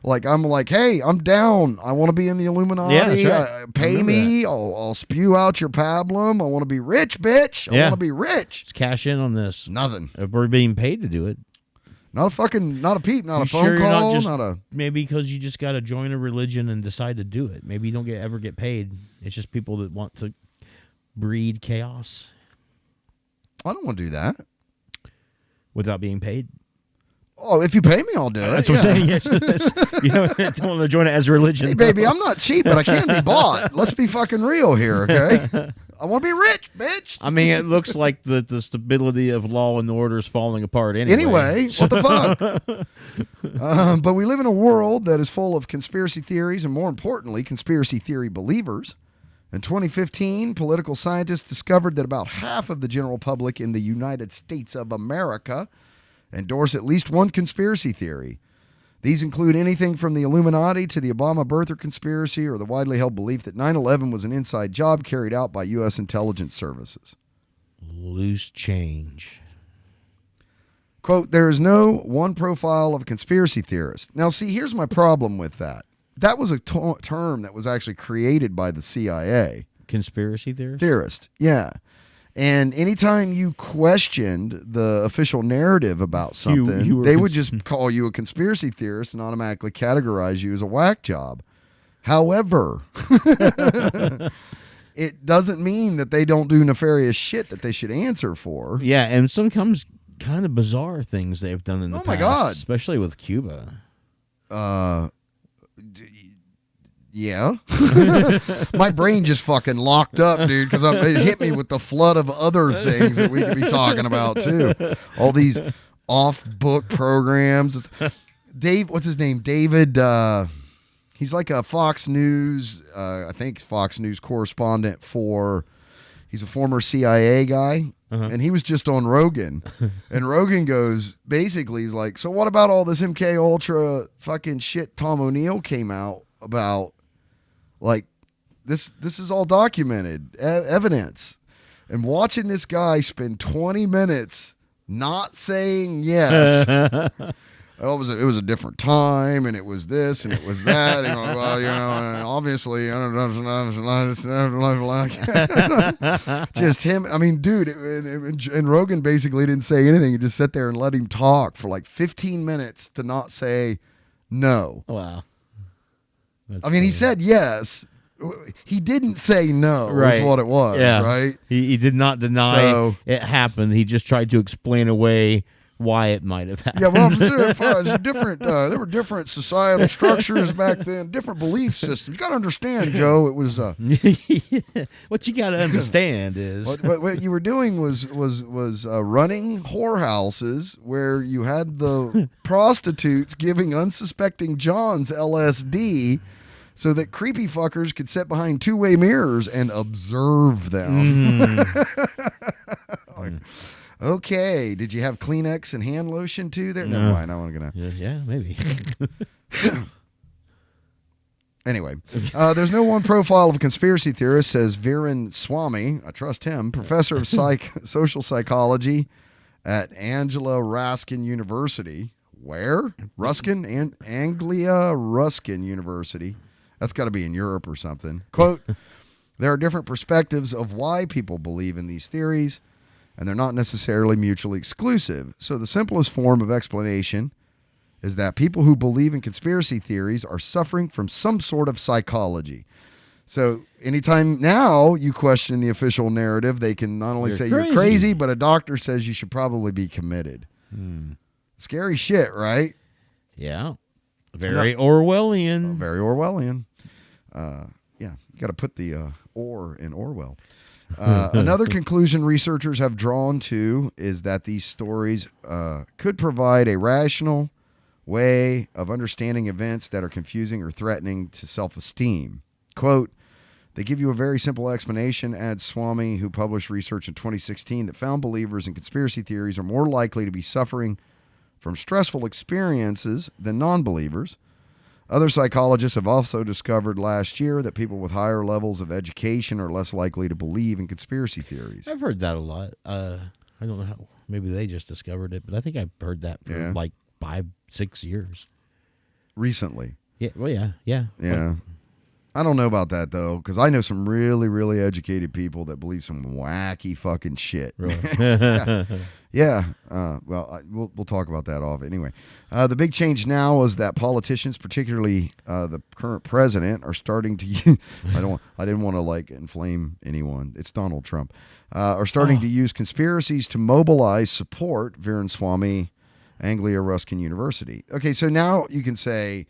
Like, I'm like, hey, I'm down. I want to be in the Illuminati. Yeah, right. Pay me. I'll spew out your pablum. I want to be rich, bitch. I want to be rich. Let's cash in on this. Nothing. If we're being paid to do it. Not a peep, not a phone call, not a... Maybe because you just got to join a religion and decide to do it. Maybe you don't ever get paid. It's just people that want to breed chaos. I don't want to do that. Without being paid? Oh, if you pay me, I'll do it. That's what I'm saying. You don't want to join it as a religion. Hey, baby, I'm not cheap, but I can be bought. Let's be fucking real here, okay? I want to be rich, bitch. I mean, it looks like the stability of law and order is falling apart anyway. Anyway, what the fuck? But we live in a world that is full of conspiracy theories and, more importantly, conspiracy theory believers. In 2015, political scientists discovered that about half of the general public in the United States of America endorse at least one conspiracy theory. These include anything from the Illuminati to the Obama birther conspiracy or the widely held belief that 9/11 was an inside job carried out by U.S. intelligence services. Loose change. Quote, there is no one profile of a conspiracy theorist. Now, see, here's my problem with that. That was a term that was actually created by the CIA. Conspiracy theorist? Theorist, yeah. And anytime you questioned the official narrative about something, they would just call you a conspiracy theorist and automatically categorize you as a whack job. However, it doesn't mean that they don't do nefarious shit that they should answer for. Yeah, and sometimes kind of bizarre things they've done in the past. Oh, my God. Especially with Cuba. Yeah. My brain just fucking locked up, dude, because it hit me with the flood of other things that we could be talking about, too. All these off-book programs. Dave, what's his name? David, he's like a Fox News, I think Fox News correspondent he's a former CIA guy. And he was just on Rogan. And Rogan goes, basically, he's like, so what about all this MK Ultra fucking shit Tom O'Neill came out about? Like, this is all documented evidence. And watching this guy spend 20 minutes not saying yes. Oh, it was a different time, and it was this, and it was that. And, well, and obviously, I don't know, just him. I mean, dude, and Rogan basically didn't say anything. He just sat there and let him talk for like 15 minutes to not say no. Wow. I mean, he said yes. He didn't say no, right. is what it was, right? He did not deny it happened. He just tried to explain away why it might have happened. Yeah, well, it's different. There were different societal structures back then, different belief systems. You got to understand, Joe. It was what you got to understand is what you were doing was running whorehouses where you had the prostitutes giving unsuspecting Johns LSD. So that creepy fuckers could sit behind two-way mirrors and observe them. Okay, did you have Kleenex and hand lotion too there? No. Never mind, I wasn't gonna. Yeah, maybe. Anyway, there's no one profile of a conspiracy theorist, says Viren Swamy. I trust him. Professor of social psychology at Angela Ruskin University. Where? Anglia Ruskin University. That's got to be in Europe or something. Quote, there are different perspectives of why people believe in these theories, and they're not necessarily mutually exclusive. So the simplest form of explanation is that people who believe in conspiracy theories are suffering from some sort of psychology. So anytime now you question the official narrative, they can not only say you're crazy, but a doctor says you should probably be committed. Scary shit, right? Yeah. Very Orwellian. Very Orwellian. Yeah, you got to put the or in Orwell. Another conclusion researchers have drawn to is that these stories could provide a rational way of understanding events that are confusing or threatening to self-esteem. Quote, they give you a very simple explanation, adds Swamy, who published research in 2016 that found believers in conspiracy theories are more likely to be suffering from stressful experiences than non-believers. Other psychologists have also discovered last year that people with higher levels of education are less likely to believe in conspiracy theories. I've heard that a lot. I don't know how. Maybe they just discovered it, but I think I've heard that for like 5-6 years. Recently. Yeah. Well, yeah. Yeah. But I don't know about that, though, because I know some really, really educated people that believe some wacky fucking shit. Really? Yeah. We'll talk about that off. Anyway, the big change now is that politicians, particularly the current president, are starting to use, I didn't want to like inflame anyone. It's Donald Trump. Are starting to use conspiracies to mobilize support, Viren Swamy, Anglia Ruskin University. Okay, so now you can say,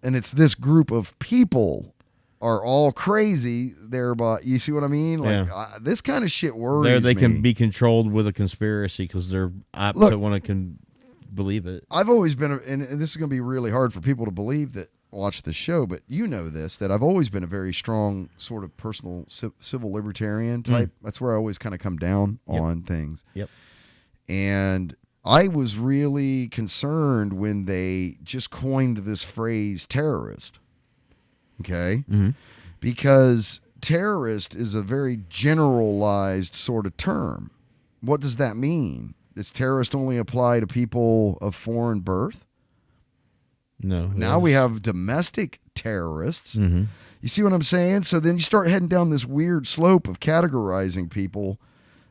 and it's this group of people are all crazy, thereby, you see what I mean? Like, this kind of shit worries they me. can be controlled with a conspiracy because they're apt to want to believe it. I've always been, and this is going to be really hard for people to believe that watch the show, but you know this, that I've always been a very strong sort of personal civil libertarian type. That's where I always kind of come down on things. Yep. And I was really concerned when they just coined this phrase terrorist. Okay? Mm-hmm. Because terrorist is a very generalized sort of term. What does that mean? Does terrorist only apply to people of foreign birth? No. Now we have domestic terrorists. Mm-hmm. You see what I'm saying? So then you start heading down this weird slope of categorizing people.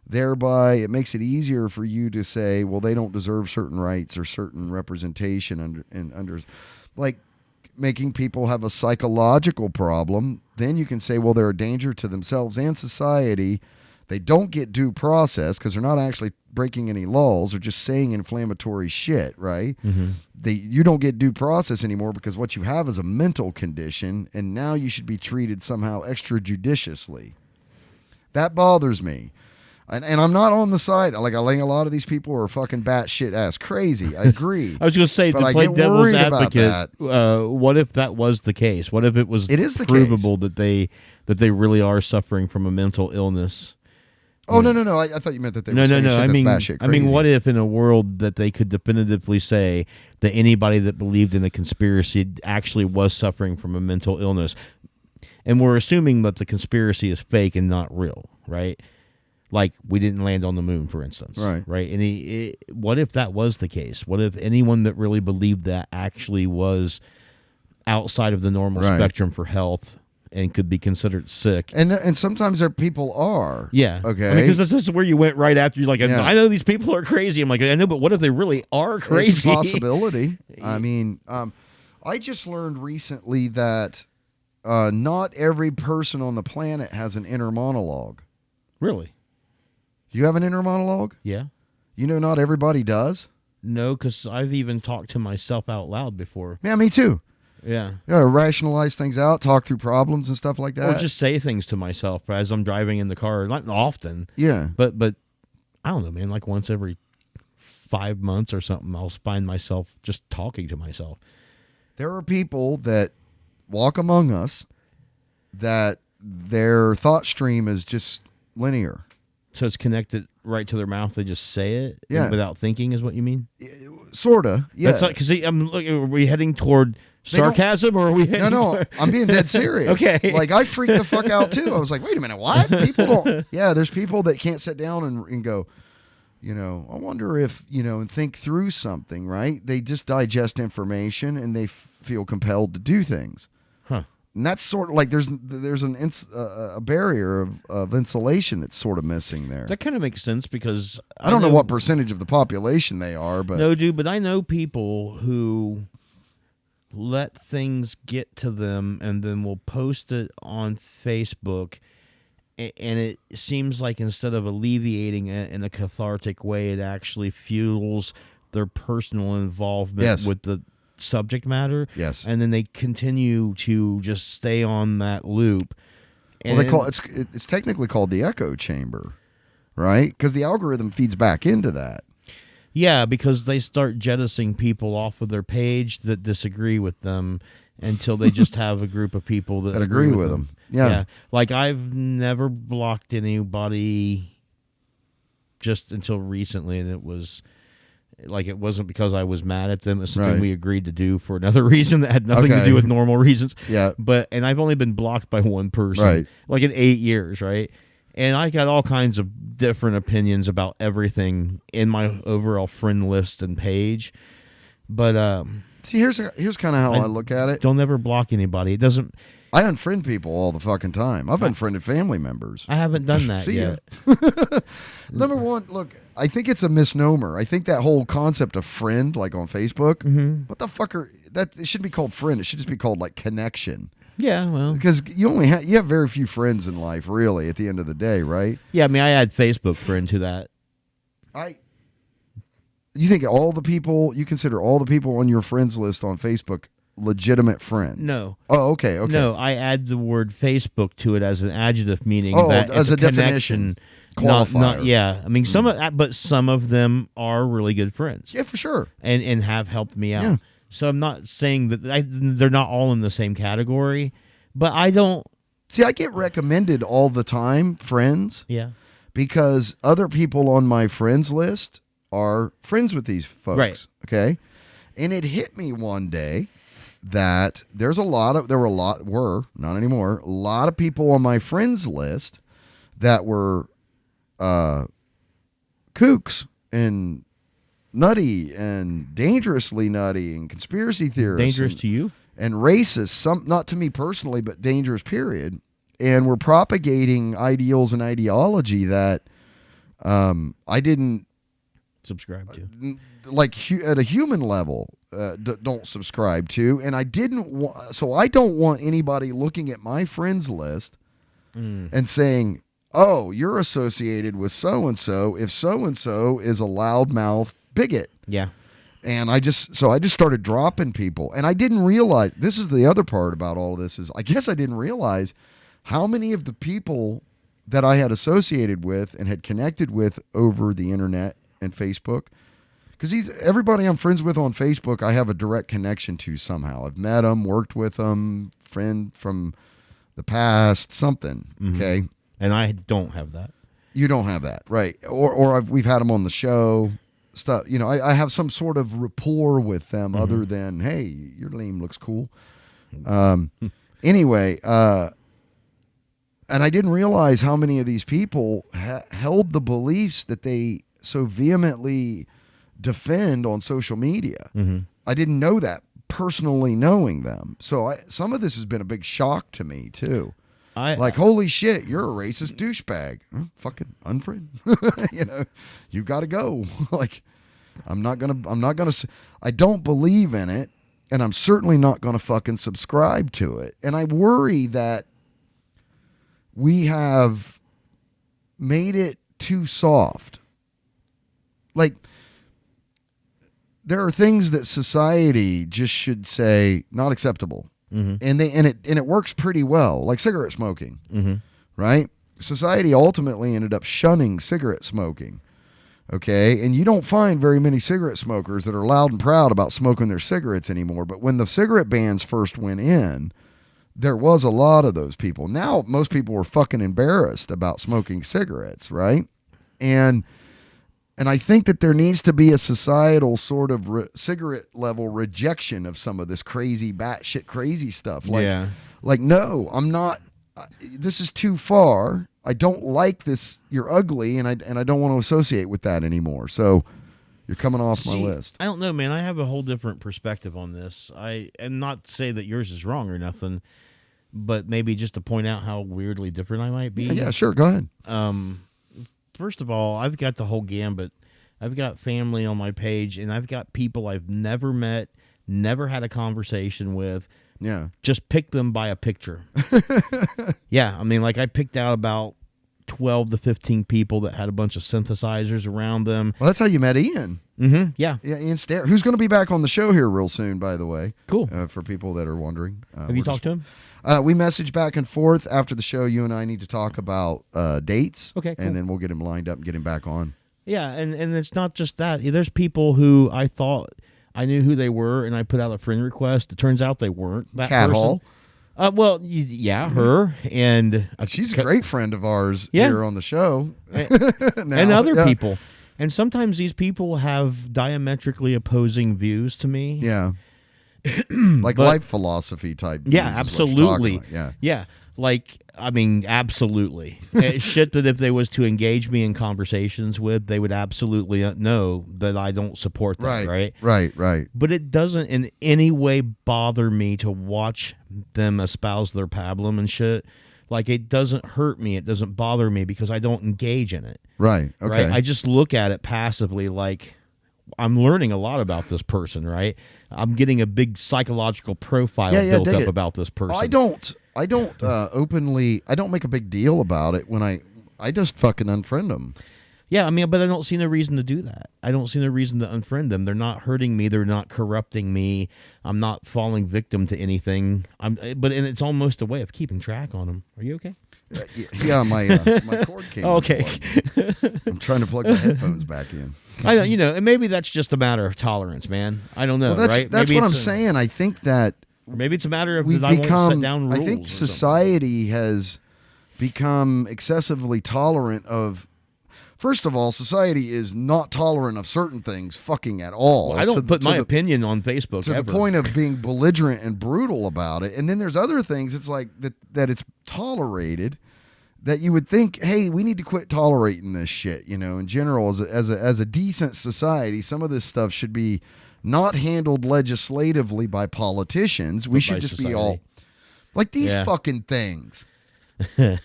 Thereby, it makes it easier for you to say, well, they don't deserve certain rights or certain representation under like making people have a psychological problem. Then you can say, well, they're a danger to themselves and society. They don't get due process because they're not actually breaking any laws or just saying inflammatory shit, right? Mm-hmm. You don't get due process anymore because what you have is a mental condition, and now you should be treated somehow extrajudiciously. That bothers me. And I'm not on the side. Like, I think a lot of these people are fucking batshit ass crazy. I agree. I was going to say, to play devil's advocate, what if that was the case? What if it was provable that they really are suffering from a mental illness? Oh, no. I thought you meant that they were saying shit that's batshit crazy. I mean, what if in a world that they could definitively say that anybody that believed in a conspiracy actually was suffering from a mental illness? And we're assuming that the conspiracy is fake and not real, right? Like, we didn't land on the moon, for instance. Right. And what if that was the case? What if anyone that really believed that actually was outside of the normal spectrum for health and could be considered sick? And sometimes there people are. Yeah. Okay. Because this is where you went right after. You're like, I know these people are crazy. I'm like, I know, but what if they really are crazy? It's a possibility. I mean, I just learned recently that not every person on the planet has an inner monologue. Really? You have an inner monologue? Yeah. You know, not everybody does. No, because I've even talked to myself out loud before. Yeah, me too. Yeah. Yeah, rationalize things out, talk through problems and stuff like that. Or just say things to myself as I'm driving in the car. Not often. Yeah. But I don't know, man. Like once every 5 months or something, I'll find myself just talking to myself. There are people that walk among us that their thought stream is just linear. So it's connected right to their mouth. They just say it without thinking is what you mean? Sorta, yeah. That's because are we heading toward sarcasm or are we heading No, I'm being dead serious. Okay. Like, I freaked the fuck out, too. I was like, wait a minute, what? People don't... Yeah, there's people that can't sit down and go, you know, I wonder if, you know, and think through something, right? They just digest information and they feel compelled to do things. Huh. And that's sort of like there's a barrier of insulation that's sort of missing there. That kind of makes sense because I don't know what percentage of the population they are, but no, dude. But I know people who let things get to them and then will post it on Facebook, and it seems like instead of alleviating it in a cathartic way, it actually fuels their personal involvement with the subject matter. Yes. And then they continue to just stay on that loop. Well, they call it's technically called the echo chamber, right? Because the algorithm feeds back into that. Yeah, because they start jettisoning people off of their page that disagree with them until they just have a group of people that agree with them. Yeah. Like, I've never blocked anybody just until recently, and it was... Like, it wasn't because I was mad at them. It's something we agreed to do for another reason that had nothing to do with normal reasons. Yeah. And I've only been blocked by one person, like in 8 years, right? And I got all kinds of different opinions about everything in my overall friend list and page. But see, here's kind of how I look at it. Don't ever block anybody. It doesn't. I unfriend people all the fucking time. I've unfriended family members. I haven't done that yet. Number one, look, I think it's a misnomer. I think that whole concept of friend, like on Facebook, what the fuck that it shouldn't be called friend. It should just be called like connection. Yeah, well, because you have very few friends in life, really. At the end of the day, right? Yeah, I mean, I add Facebook friend to that. You think you consider all the people on your friends list on Facebook legitimate friends? No. Oh, okay. No, I add the word Facebook to it as an adjective, meaning that as a definition. Qualifier. I mean, some of them are really good friends. Yeah, for sure. And have helped me out. Yeah. So I'm not saying that they're not all in the same category, but I don't. See, I get recommended all the time, friends. Yeah. Because other people on my friends list are friends with these folks. Right. Okay. And it hit me one day that there were not anymore, a lot of people on my friends list that were kooks and nutty and dangerously nutty and conspiracy theorists. Dangerous to you? And racist, some not to me personally, but dangerous, period. And we're propagating ideals and ideology that I didn't subscribe to, like at a human level, don't subscribe to. And I didn't so I don't want anybody looking at my friends list and saying, oh, you're associated with so-and-so if so-and-so is a loudmouth bigot. Yeah. And I just started dropping people. And I didn't realize, this is the other part about all of this, is I guess I didn't realize how many of the people that I had associated with and had connected with over the internet and Facebook, because everybody I'm friends with on Facebook, I have a direct connection to somehow. I've met them, worked with them, friend from the past, something, okay? And I don't have that. You don't have that, right? Or we've had them on the show, stuff. You know, I have some sort of rapport with them other than, hey, your name looks cool. Anyway, And I didn't realize how many of these people held the beliefs that they so vehemently defend on social media. Mm-hmm. I didn't know that personally knowing them. So some of this has been a big shock to me too. Like, holy shit, you're a racist douchebag. Fucking unfriend. You know, you got to go. Like, I don't believe in it, and I'm certainly not going to fucking subscribe to it. And I worry that we have made it too soft. Like, there are things that society just should say not acceptable. Mm-hmm. And it works pretty well, like cigarette smoking. Mm-hmm. Right? Society ultimately ended up shunning cigarette smoking. Okay? And you don't find very many cigarette smokers that are loud and proud about smoking their cigarettes anymore. But when the cigarette bans first went in, there was a lot of those people. Now, most people were fucking embarrassed about smoking cigarettes, right? And I think that there needs to be a societal sort of cigarette level rejection of some of this crazy batshit crazy stuff. Like, no, I'm not. This is too far. I don't like this. You're ugly, and I don't want to associate with that anymore. So you're coming off my list. I don't know, man. I have a whole different perspective on this. And not to say that yours is wrong or nothing, but maybe just to point out how weirdly different I might be. Yeah, sure. Go ahead. First of all, I've got the whole gambit. I've got family on my page, and I've got people I've never met, never had a conversation with. Yeah. Just pick them by a picture. Yeah, I mean, like I picked out about 12 to 15 people that had a bunch of synthesizers around them. Well, that's how you met Ian. Mm-hmm. Yeah. Yeah, Ian Stair, who's going to be back on the show here real soon, by the way. Cool. For people that are wondering. Have you talked to him? We message back and forth after the show. You and I need to talk about dates. Okay, cool. And then we'll get him lined up and get him back on. Yeah, and it's not just that. There's people who I thought I knew who they were, and I put out a friend request. It turns out they weren't that Cat person. Hall. Well, yeah, her. And she's a great friend of ours here on the show. And other people. And sometimes these people have diametrically opposing views to me. Yeah. Like life philosophy type. Yeah, absolutely. Yeah. Like, I mean, absolutely. Shit that if they was to engage me in conversations with, they would absolutely know that I don't support that, right? Right. But it doesn't in any way bother me to watch them espouse their pablum and shit. Like, it doesn't hurt me. It doesn't bother me because I don't engage in it. Right, okay. Right? I just look at it passively like I'm learning a lot lot this person, right? I'm getting a big psychological profile built up about this person. I don't openly, I don't make a big deal about it when I just fucking unfriend them. Yeah, I mean, but I don't see no reason to do that. I don't see no reason to unfriend them. They're not hurting me. They're not corrupting me. I'm not falling victim to anything. And it's almost a way of keeping track on them. Are you okay? Yeah, my cord came. Okay. I'm trying to plug my headphones back in. I know, and maybe that's just a matter of tolerance, man. I don't know, right? That's what I'm saying. I think that maybe it's a matter of that I won't set down rules. I think society has become excessively tolerant of. First of all, society is not tolerant of certain things fucking at all. Well, I don't put my opinion on Facebook to the point of being belligerent and brutal about it. And then there's other things. It's like that it's tolerated. That you would think, hey, we need to quit tolerating this shit. In general, as a decent society, some of this stuff should be not handled legislatively by politicians. We should just be all like these fucking things.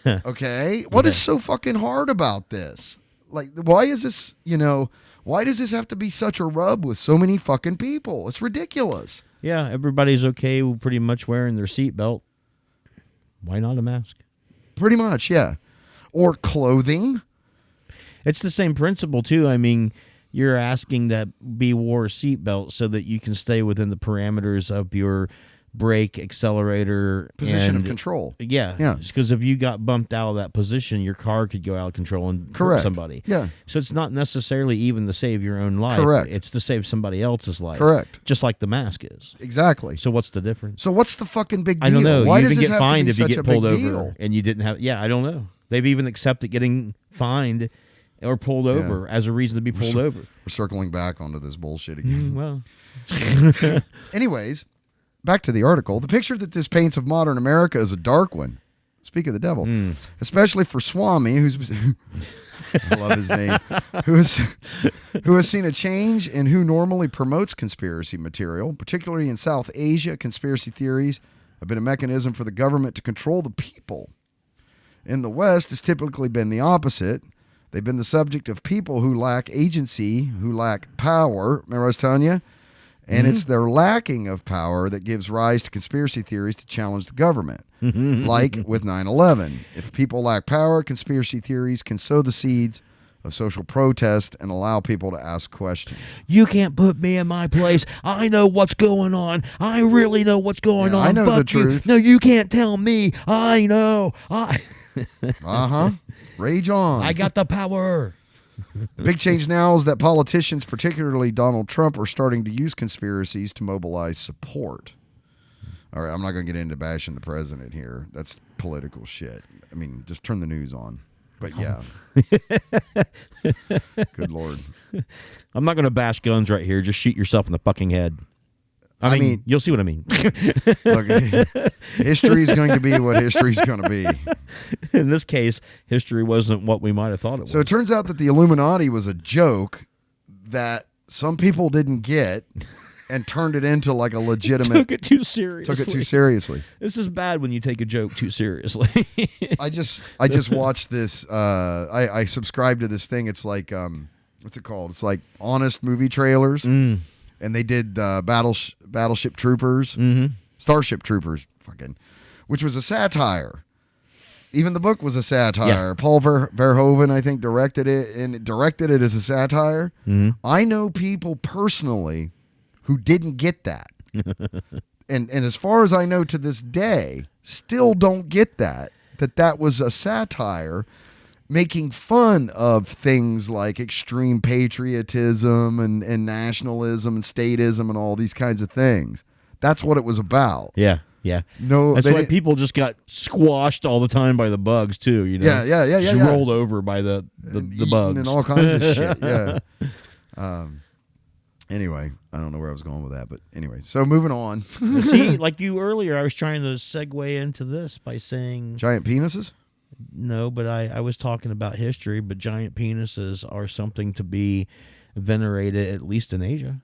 Okay, what is so fucking hard about this? Like, why is this? Why does this have to be such a rub with so many fucking people? It's ridiculous. Yeah, everybody's okay with pretty much wearing their seatbelt. Why not a mask? Pretty much, yeah. Or clothing. It's the same principle, too. I mean, you're asking that be wore a seatbelt so that you can stay within the parameters of your brake, accelerator. Position of control. Yeah. Because if you got bumped out of that position, your car could go out of control and hurt somebody. Yeah. So it's not necessarily even to save your own life. Correct. It's to save somebody else's life. Correct. Just like the mask is. Exactly. So what's the difference? So what's the fucking big deal? I don't know. Why you does even this get have fined to be if you such get a pulled big over deal? and you didn't have. Yeah, I don't know. They've even accepted getting fined or pulled over as a reason to be pulled over. We're circling back onto this bullshit again. Well. Anyways, back to the article. The picture that this paints of modern America is a dark one. Speak of the devil. Especially for Swami, who's I love his name, who has seen a change in who normally promotes conspiracy material, particularly in South Asia. Conspiracy theories have been a mechanism for the government to control the people. In the West, it's typically been the opposite. They've been the subject of people who lack agency, who lack power. Remember I was telling you? And it's their lacking of power that gives rise to conspiracy theories to challenge the government. Like with 9/11. If people lack power, conspiracy theories can sow the seeds of social protest and allow people to ask questions. You can't put me in my place. I know what's going on. I really know what's going on. I know the truth. No, you can't tell me. I know. Rage on. I got the power. The big change now is that politicians, particularly Donald Trump, are starting to use conspiracies to mobilize support. All right, I'm not going to get into bashing the president here. That's political shit. I mean, just turn the news on. But yeah. Good Lord. I'm not going to bash guns right here. Just shoot yourself in the fucking head. I mean, you'll see what I mean. Look, history is going to be what history is going to be. In this case, history wasn't what we might have thought it was. So it turns out that the Illuminati was a joke that some people didn't get and turned it into like a legitimate... Took it too seriously. This is bad when you take a joke too seriously. I just watched this. I subscribed to this thing. It's like, what's it called? It's like honest movie trailers. And they did Battleship Troopers, Starship Troopers, which was a satire. Even the book was a satire. Yeah. Paul Verhoeven, I think, directed it as a satire. I know people personally who didn't get that. and as far as I know to this day, still don't get that was a satire making fun of things like extreme patriotism and nationalism and statism and all these kinds of things. That's what it was about. Yeah. No, that's why people just got squashed all the time by the bugs too. You know, just rolled over by the bugs and all kinds of shit. Yeah. Anyway, I don't know where I was going with that, but anyway. So moving on. See, like you earlier, I was trying to segue into this by saying giant penises. No, but I was talking about history, but giant penises are something to be venerated, at least in Asia.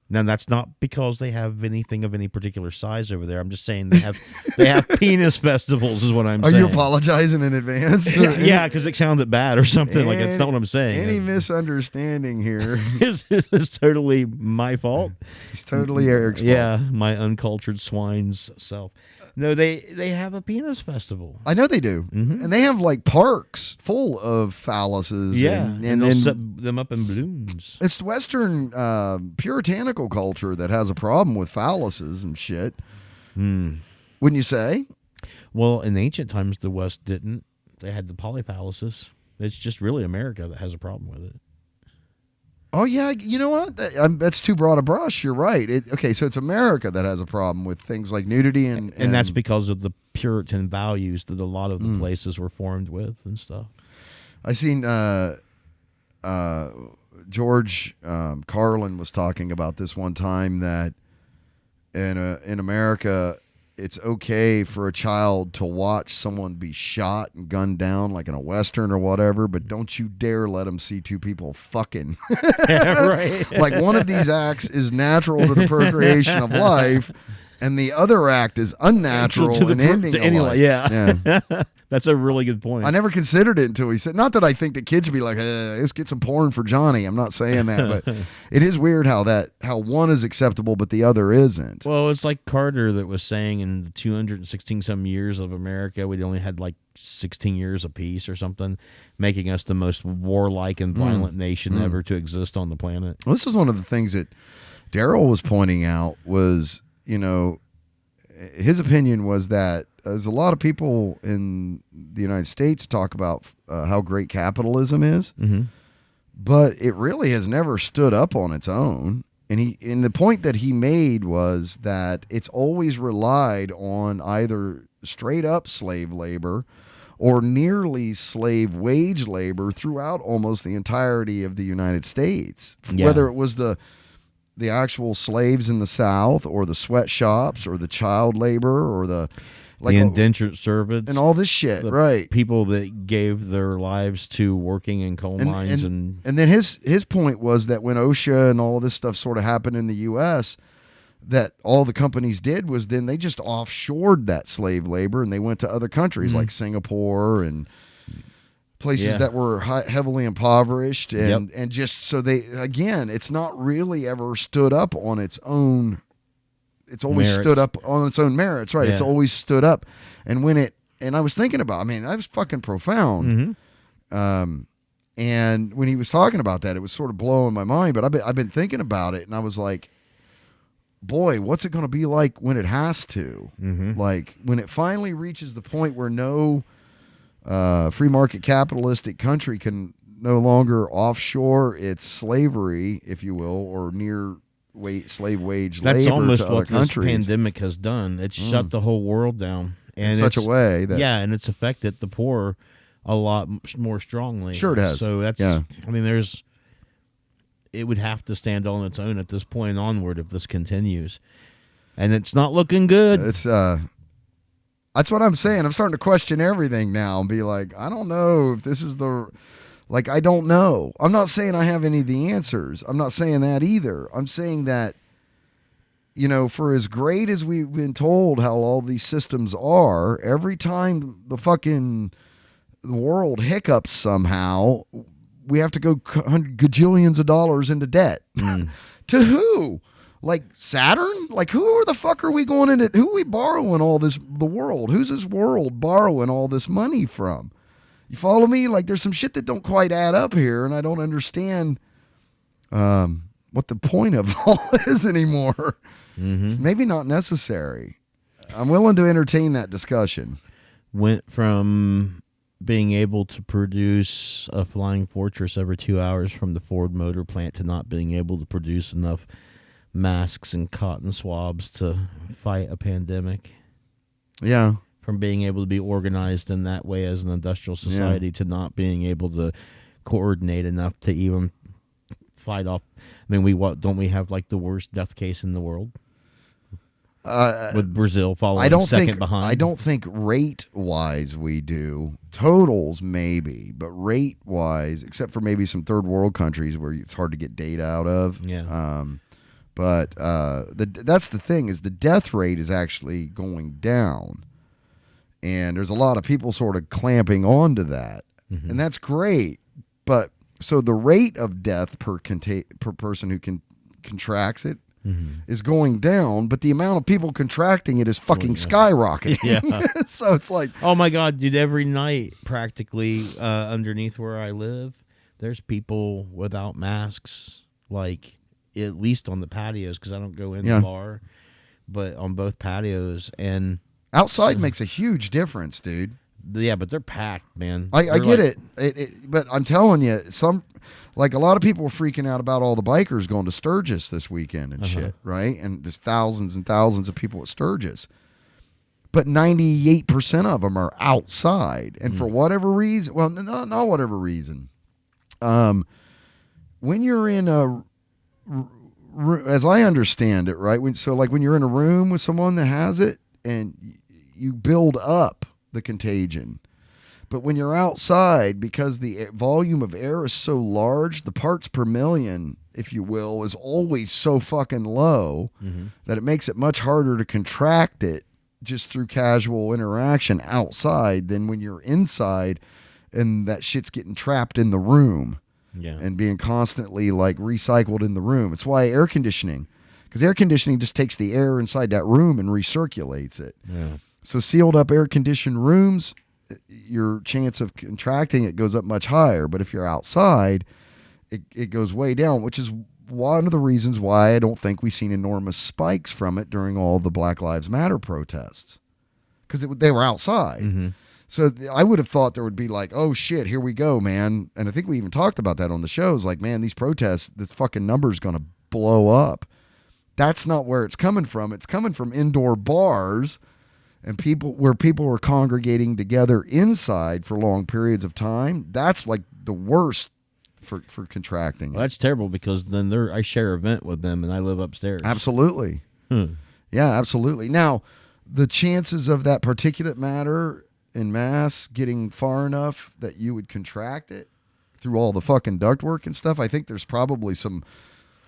Now, that's not because they have anything of any particular size over there. I'm just saying they have penis festivals is what I'm saying. Are you apologizing in advance? Yeah, because it sounded bad or something. Like, that's not what I'm saying. Any misunderstanding here. It's totally my fault. It's totally Eric's fault. Yeah, my uncultured swine's self. No, they have a penis festival. I know they do. And they have like parks full of phalluses. Yeah, and they'll set them up in balloons. It's Western puritanical culture that has a problem with phalluses and shit. Wouldn't you say? Well, in ancient times, the West didn't. They had the polyphalluses. It's just really America that has a problem with it. Oh, yeah. You know what? That's too broad a brush. You're right. Okay, so it's America that has a problem with things like nudity. And that's because of the Puritan values that a lot of the places were formed with and stuff. I seen George Carlin was talking about this one time that in America, it's okay for a child to watch someone be shot and gunned down like in a Western or whatever, but don't you dare let them see two people fucking. Yeah, right. Like one of these acts is natural to the procreation of life, and the other act is unnatural and ending a life. Yeah. That's a really good point. I never considered it until he said, not that I think that kids would be like, let's get some porn for Johnny. I'm not saying that, but it is weird how one is acceptable, but the other isn't. Well, it's like Carter that was saying in the 216 some years of America, we only had like 16 years of peace or something, making us the most warlike and violent nation ever to exist on the planet. Well, this is one of the things that Daryl was pointing out was, his opinion was that there's a lot of people in the United States talk about how great capitalism is, but it really has never stood up on its own. And the point that he made was that it's always relied on either straight up slave labor or nearly slave wage labor throughout almost the entirety of the United States. Yeah. Whether it was the actual slaves in the South or the sweatshops or the child labor or the like the indentured servants and all this shit, the right? people that gave their lives to working in coal mines And then his point was that when OSHA and all of this stuff sort of happened in the U.S., that all the companies did was then they just offshored that slave labor and they went to other countries like Singapore and places that were heavily impoverished and just so they, again, it's not really ever stood up on its own. It's always stood up on its own merits, right? It's always stood up. And and I was thinking about, I mean, that was fucking profound. And when he was talking about that, it was sort of blowing my mind, but I've been thinking about it and I was like, boy, what's it going to be like when it has to? Like when it finally reaches the point where no free market capitalistic country can no longer offshore its slavery, if you will, or near slave wage That's labor almost to other what countries. this pandemic has done. It's shut the whole world down. And in such a way that and it's affected the poor a lot more strongly. Sure it has. So that's, I mean, it would have to stand on its own at this point onward if this continues. And it's not looking good. It's that's what I'm saying. I'm starting to question everything now and be like, I don't know if this is I don't know. I'm not saying I have any of the answers. I'm not saying that either. I'm saying that, you know, for as great as we've been told how all these systems are, every time the world hiccups somehow, we have to go gajillions of dollars into debt. To who? Like Saturn? Like who the fuck are we going into? Who are we borrowing all this? The world? Who's this world borrowing all this money from? You follow me? Like there's some shit that don't quite add up here, and I don't understand what the point of all is anymore. It's maybe not necessary. I'm willing to entertain that discussion. Went from being able to produce a flying fortress every 2 hours from the Ford Motor Plant to not being able to produce enough masks and cotton swabs to fight a pandemic. Yeah. From being able to be organized in that way as an industrial society to not being able to coordinate enough to even fight off. I mean, don't we have like the worst death case in the world? With Brazil following second behind. I don't think rate-wise we do. Totals maybe, but rate-wise, except for maybe some third world countries where it's hard to get data out of. Yeah. But that's the thing is the death rate is actually going down. And there's a lot of people sort of clamping onto that. And that's great. But so the rate of death per person who contracts it is going down, but the amount of people contracting it is fucking skyrocketing. So it's like, oh my God, dude, every night practically underneath where I live, there's people without masks, like at least on the patios, because I don't go in the bar, but on both patios. And outside makes a huge difference, dude. Yeah, but they're packed, man. I get it. But I'm telling you, like a lot of people were freaking out about all the bikers going to Sturgis this weekend and shit, right? And there's thousands and thousands of people at Sturgis. But 98% of them are outside. And for whatever reason, well, not whatever reason. When you're in as I understand it, right? When you're in a room with someone that has it and you build up the contagion. But when you're outside, because the volume of air is so large, the parts per million, if you will, is always so fucking low that it makes it much harder to contract it just through casual interaction outside than when you're inside and that shit's getting trapped in the room and being constantly like recycled in the room. It's why air conditioning, because air conditioning just takes the air inside that room and recirculates it. Yeah. So sealed up air conditioned rooms, your chance of contracting it goes up much higher. But if you're outside, it goes way down, which is one of the reasons why I don't think we've seen enormous spikes from it during all the Black Lives Matter protests, because they were outside. So I would have thought there would be like, oh shit, here we go, man. And I think we even talked about that on the shows. Like, man, these protests, this fucking number is going to blow up. That's not where it's coming from. It's coming from indoor bars and people were congregating together inside for long periods of time. That's like the worst for contracting. Well, that's terrible, because then I share a vent with them and I live upstairs. Absolutely. Yeah, absolutely. Now, the chances of that particulate matter in mass getting far enough that you would contract it through all the fucking ductwork and stuff, I think there's probably some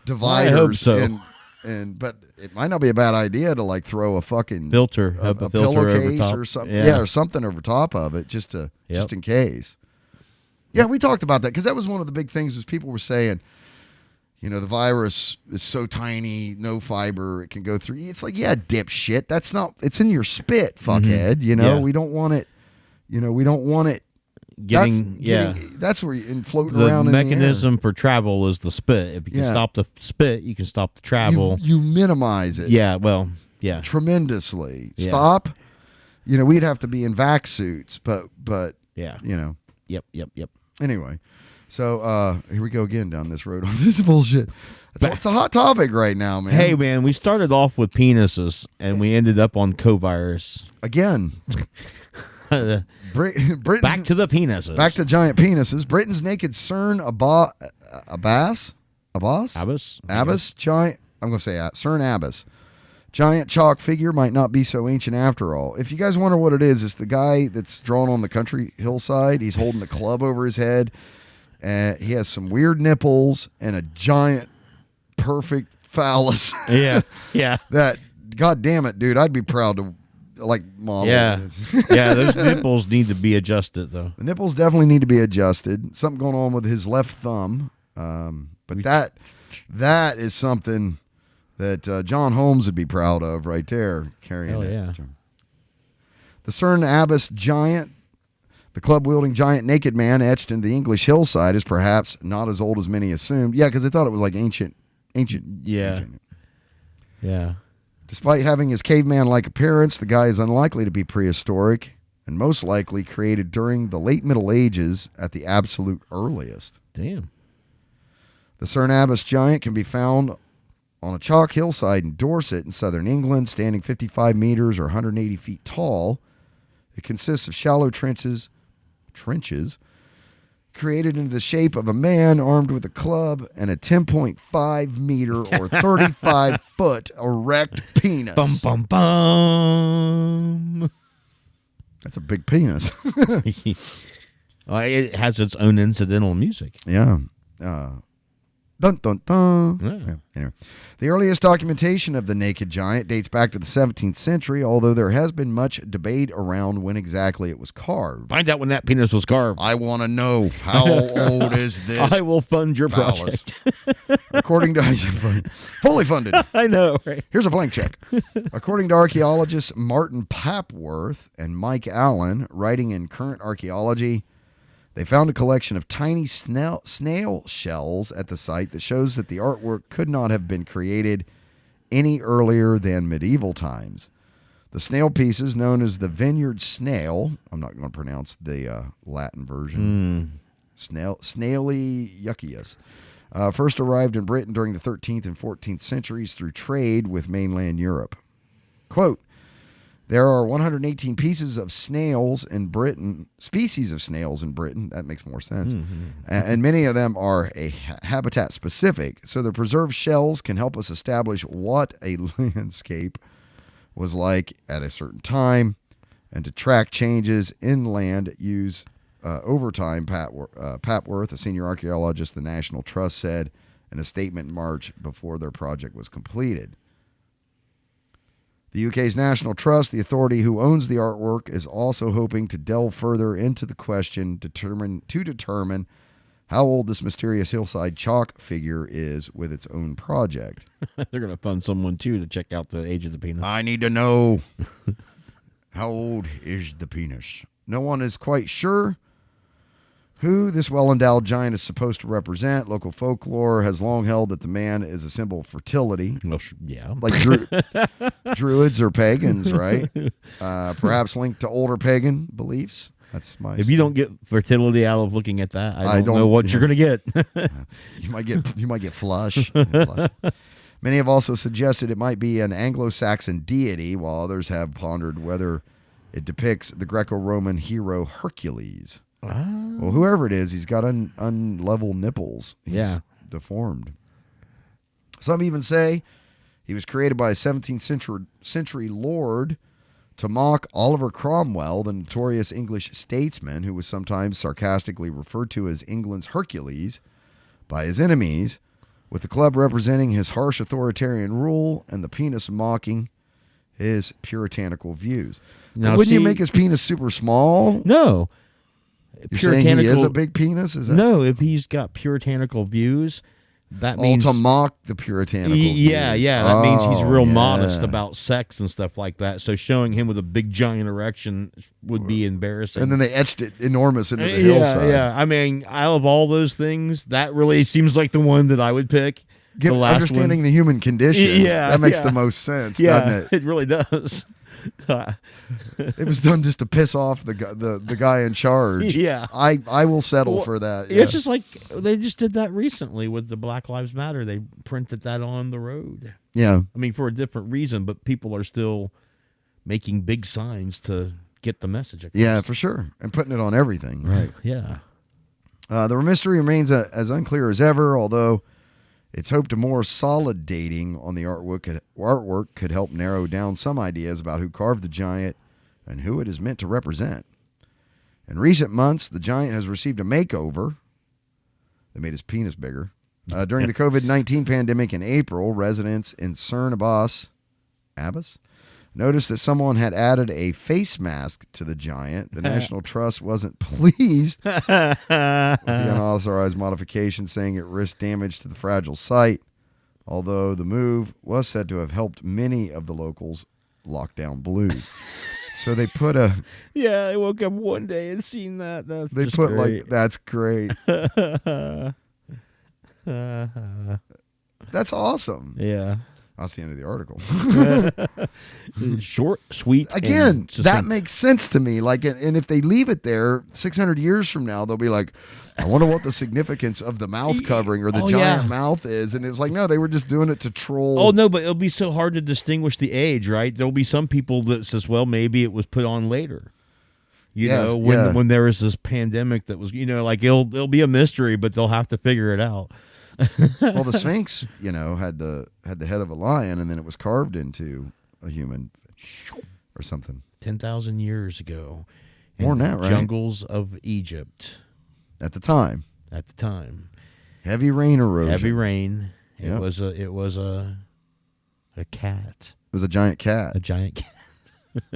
dividers. I hope so. But it might not be a bad idea to like throw a fucking Filter, a filter pillowcase over top. or something, Yeah. or something over top of it, just Yep. in case. Yeah, we talked about that because that was one of the big things was people were saying, you know, the virus is so tiny, no fiber, it can go through. It's like, yeah, dipshit. That's not. It's in your spit, fuckhead. You know, Yeah. we don't want it. You know, we don't want it. That's where you're floating The around. mechanism for travel is the spit. If you can stop the spit, you can stop the travel. You minimize it. Yeah, well, yeah. Tremendously. Yeah. Stop. You know, we'd have to be in vac suits, but Yeah. you know. Yep. Anyway, so here we go again down this road on this bullshit. It's a hot topic right now, man. Hey, man, we started off with penises, and we ended up on co-virus. Again. Britain's, Back to the penises. Back to giant penises. Britain's naked Cerne Abbas giant. I'm going to say Cerne Abbas. Giant chalk figure might not be so ancient after all. If you guys wonder what it is, it's the guy that's drawn on the country hillside. He's holding a club over his head. He has some weird nipples and a giant, perfect phallus. Yeah. That, God damn it, dude, I'd be proud to like model. Yeah. Yeah, those nipples need to be adjusted, though. The nipples definitely need to be adjusted. Something going on with his left thumb. But that is something that John Holmes would be proud of right there, carrying it. Yeah. The Cerne Abbas giant, the club-wielding giant naked man etched into the English hillside is perhaps not as old as many assumed. Yeah, because they thought it was like ancient. Yeah. Ancient. Yeah. Despite having his caveman-like appearance, the guy is unlikely to be prehistoric and most likely created during the late Middle Ages at the absolute earliest. Damn. The Cerne Abbas giant can be found on a chalk hillside in Dorset in southern England, standing 55 meters or 180 feet tall. It consists of shallow trenches created into the shape of a man armed with a club and a 10.5 meter or 35 foot erect penis. Bum, bum, bum. That's a big penis. It has its own incidental music. Yeah. Dun, dun, dun. Yeah. Anyway, the earliest documentation of the naked giant dates back to the 17th century, although there has been much debate around when exactly it was carved. Find out when that penis was carved. I want to know, how old is this? I will fund your phallus? project. According to fully funded. I know, right? Here's a blank check. According to archaeologists Martin Papworth and Mike Allen, writing in Current Archaeology, they found a collection of tiny snail shells at the site that shows that the artwork could not have been created any earlier than medieval times. The snail pieces, known as the vineyard snail, I'm not going to pronounce the Latin version, Snaily yuccius, first arrived in Britain during the 13th and 14th centuries through trade with mainland Europe. Quote, there are 118 species of snails in Britain. That makes more sense. Mm-hmm. And many of them are habitat specific. So the preserved shells can help us establish what a landscape was like at a certain time and to track changes inland use over time. Papworth, a senior archaeologist at the National Trust, said in a statement in March before their project was completed. The UK's National Trust, the authority who owns the artwork, is also hoping to delve further into the question to determine how old this mysterious hillside chalk figure is with its own project. They're going to fund someone, too, to check out the age of the penis. I need to know, how old is the penis? No one is quite sure who this well-endowed giant is supposed to represent. Local folklore has long held that the man is a symbol of fertility. Well, yeah. Like druids or pagans, right? Perhaps linked to older pagan beliefs. That's my. If you don't get fertility out of looking at that, I don't know what you're going to get. You might get flush. Many have also suggested it might be an Anglo-Saxon deity, while others have pondered whether it depicts the Greco-Roman hero Hercules. Well, whoever it is, he's got unlevel nipples. He's deformed. Some even say he was created by a 17th century lord to mock Oliver Cromwell, the notorious English statesman who was sometimes sarcastically referred to as England's Hercules by his enemies, with the club representing his harsh authoritarian rule and the penis mocking his puritanical views. Now, wouldn't you make his penis super small? No. You're saying he is a big penis? Is that? No, if he's got puritanical views, that means... to mock the puritanical views. Yeah, that means he's real yeah. modest about sex and stuff like that. So showing him with a big giant erection would be embarrassing. And then they etched it enormous into the hillside. Yeah, I mean, out of all those things, that really seems like the one that I would pick. Understanding the human condition. That makes the most sense, doesn't it? It really does. It was done just to piss off the guy in charge. Yeah. I will settle for that. It's just like they just did that recently with the Black Lives Matter. They printed that on the road. Yeah. I mean, for a different reason, but people are still making big signs to get the message across. Yeah, for sure. And putting it on everything. Right. Yeah. The mystery remains as unclear as ever, although it's hoped a more solid dating on the artwork could help narrow down some ideas about who carved the giant and who it is meant to represent. In recent months, the giant has received a makeover. They made his penis bigger. During the COVID-19 pandemic in April, residents in Cerne Abbas noticed that someone had added a face mask to the giant. The National Trust wasn't pleased with the unauthorized modification, saying it risked damage to the fragile site, although the move was said to have helped many of the locals' lockdown blues. So they put a... Yeah, I woke up one day and seen that. That's great. That's awesome. Yeah. That's the end of the article. Short, sweet. Again, that makes sense to me. Like, and if they leave it there 600 years from now, they'll be like, I wonder what the significance of the mouth covering or the giant mouth is. And it's like, no, they were just doing it to troll. Oh, no, but it'll be so hard to distinguish the age, right? There'll be some people that says, well, maybe it was put on later. You know, when there was this pandemic that was, like it'll be a mystery, but they'll have to figure it out. Well, the Sphinx, had the head of a lion, and then it was carved into a human or something. 10,000 years ago. More than that, right? Jungles of Egypt. At the time. Heavy rain erosion. Heavy rain. Yep. It was a cat. It was a giant cat. A giant cat.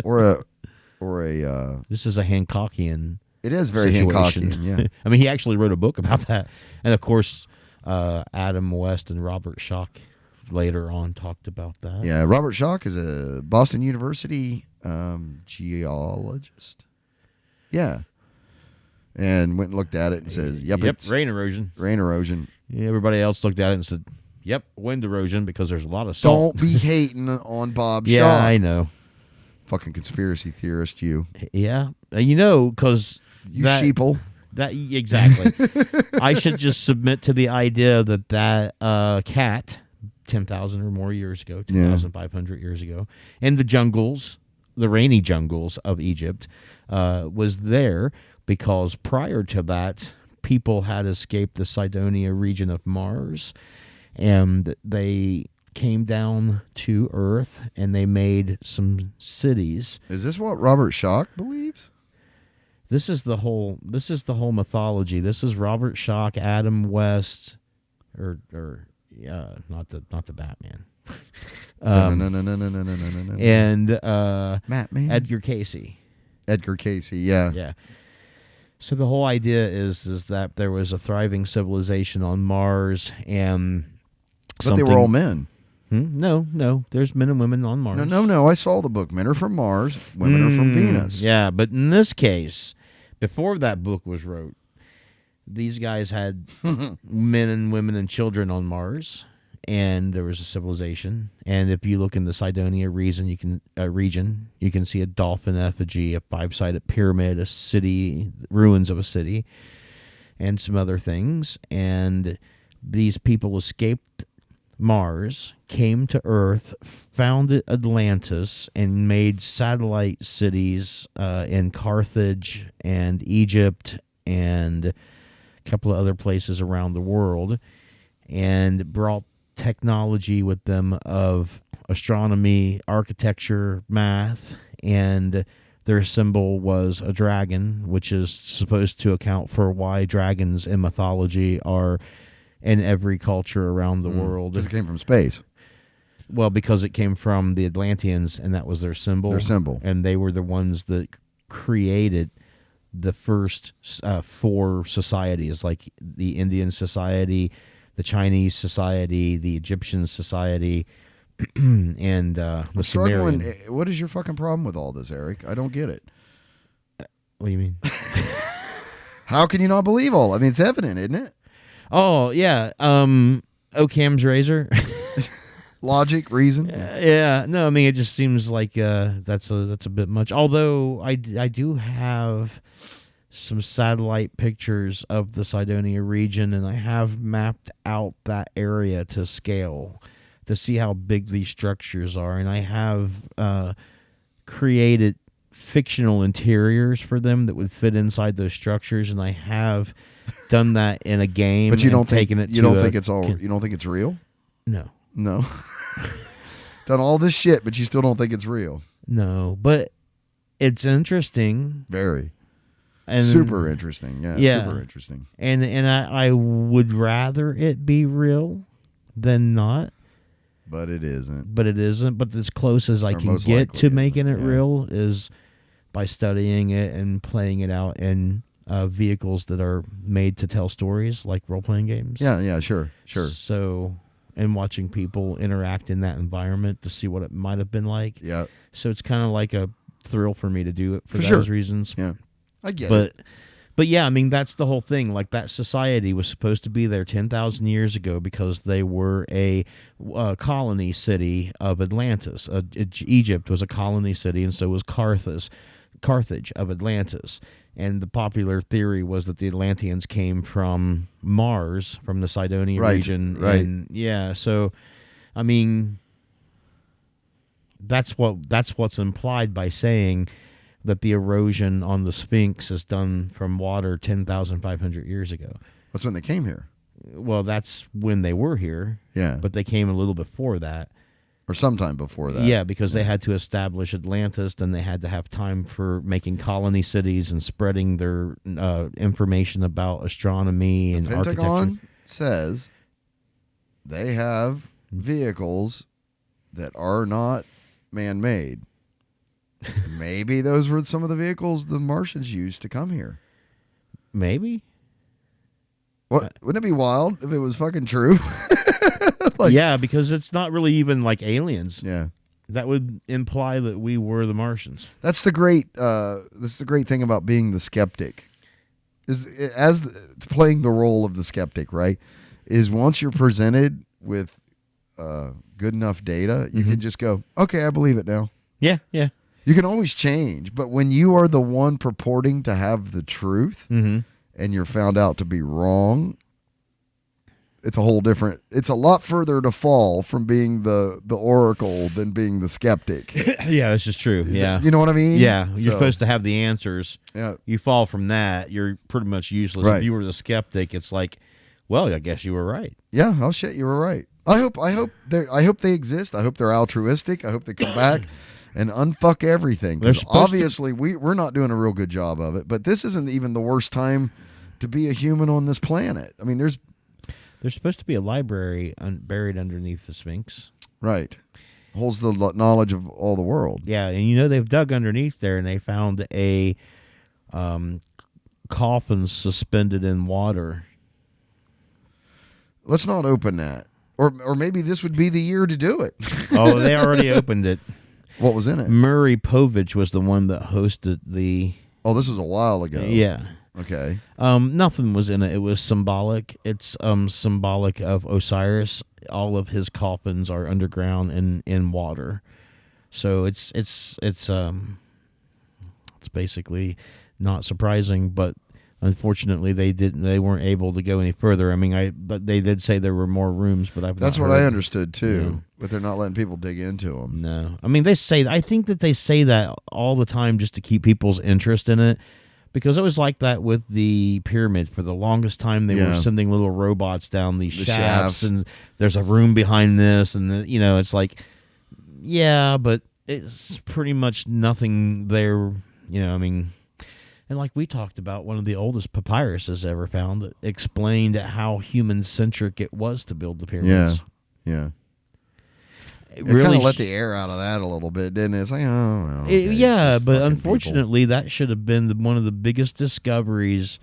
or a. This is a Hancockian. It is very situation. Hancockian. Yeah. I mean, he actually wrote a book about that, and of course. Adam West and Robert Schoch later on talked about that. Yeah, Robert Schoch is a Boston University geologist. Yeah. And went and looked at it and says, yep, it's rain erosion. Rain erosion. Yeah, everybody else looked at it and said, yep, wind erosion because there's a lot of salt. Don't be hating on Bob Schoch. Yeah, I know. Fucking conspiracy theorist, you. Yeah. Because... You sheeple. Exactly. I should just submit to the idea that cat, 10,000 or more years ago, 2,500 years ago, in the jungles, the rainy jungles of Egypt, was there because prior to that, people had escaped the Cydonia region of Mars, and they came down to Earth, and they made some cities. Is this what Robert Schoch believes? This is the whole mythology. This is Robert Schoch, Adam West, or not the Batman. And Batman. Edgar Casey. Edgar Casey, yeah. Yeah. So the whole idea is that there was a thriving civilization on Mars, and but they were all men. No. There's men and women on Mars. No. I saw the book. Men are from Mars. Women are from Venus. Yeah, but in this case, before that book was wrote, these guys had men and women and children on Mars, and there was a civilization. And if you look in the Cydonia region, you can see a dolphin effigy, a 5-sided pyramid, a city, ruins of a city, and some other things. And these people escaped Mars, came to Earth, founded Atlantis, and made satellite cities in Carthage and Egypt and a couple of other places around the world, and brought technology with them of astronomy, architecture, math, and their symbol was a dragon, which is supposed to account for why dragons in mythology are in every culture around the world. Because it came from space. Well, because it came from the Atlanteans, and that was their symbol. Their symbol. And they were the ones that created the first 4 societies, like the Indian society, the Chinese society, the Egyptian society, and the Struggling. Sumerian. What is your fucking problem with all this, Eric? I don't get it. What do you mean? How can you not believe all? I mean, it's evident, isn't it? Oh, yeah. Occam's razor. Logic, reason. Yeah. No, I mean, it just seems like that's a bit much. Although I do have some satellite pictures of the Cydonia region, and I have mapped out that area to scale to see how big these structures are, and I have created fictional interiors for them that would fit inside those structures, and I have done that in a game. But you don't think it you don't think it's all. You don't think it's real? No. No. Done all this shit, but you still don't think it's real? No, but it's interesting. Very. And super interesting. Yeah, super interesting. And I would rather it be real than not. But it isn't. But as close as I can get to making it real is by studying it and playing it out in vehicles that are made to tell stories, like role-playing games. Yeah, sure. So, and watching people interact in that environment to see what it might have been like. Yeah. So it's kind of like a thrill for me to do it for sure. those reasons. Yeah, I get it. But yeah, I mean, that's the whole thing. Like, that society was supposed to be there 10,000 years ago because they were a colony city of Atlantis. Egypt was a colony city, and so was Carthage of Atlantis. And the popular theory was that the Atlanteans came from Mars, from the Cydonia region. Right. And yeah, so, I mean, that's what's implied by saying that the erosion on the Sphinx is done from water 10,500 years ago. That's when they came here. Well, that's when they were here. Yeah. But they came a little before that. Or sometime before that. Yeah, because they had to establish Atlantis, then they had to have time for making colony cities and spreading their information about astronomy and architecture. The Pentagon says they have vehicles that are not man-made. Maybe those were some of the vehicles the Martians used to come here. Maybe. What? Wouldn't it be wild if it was fucking true? Yeah, because it's not really even like aliens. Yeah. That would imply that we were the Martians. That's the great. This is the great thing about being the skeptic, playing the role of the skeptic. Right? Is once you're presented with good enough data, you can just go, okay, I believe it now. Yeah. You can always change, but when you are the one purporting to have the truth and you're found out to be wrong, it's a whole different. It's a lot further to fall from being the oracle than being the skeptic. Yeah, this is true. You know what I mean? Yeah, you're supposed to have the answers. Yeah, you fall from that, you're pretty much useless. Right. If you were the skeptic, it's like, well, I guess you were right. Yeah, oh shit, you were right. I hope they exist. I hope they're altruistic. I hope they come back and unfuck everything. Because obviously we're not doing a real good job of it. But this isn't even the worst time to be a human on this planet. I mean, there's supposed to be a library buried underneath the Sphinx. Right. Holds the knowledge of all the world. Yeah, and they've dug underneath there and they found a coffin suspended in water. Let's not open that. Or maybe this would be the year to do it. Oh, they already opened it. What was in it? Murray Povich was the one that hosted the... Oh, this was a while ago. Yeah. Okay. Nothing was in it. It was symbolic. It's symbolic of Osiris. All of his coffins are underground in water. So it's basically not surprising, but unfortunately they weren't able to go any further. I mean, but they did say there were more rooms, but that's what I understood too. But they're not letting people dig into them. No. I mean, I think that they say that all the time just to keep people's interest in it. Because it was like that with the pyramid. For the longest time, they were sending little robots down these shafts, and there's a room behind this, and it's like, yeah, but it's pretty much nothing there. I mean, and like we talked about, one of the oldest papyruses ever found that explained how human-centric it was to build the pyramids. Yeah. It It really kind of let the air out of that a little bit, didn't it? It's like, oh, well, okay, it's yeah, just but fucking unfortunately, that should have been one of the biggest discoveries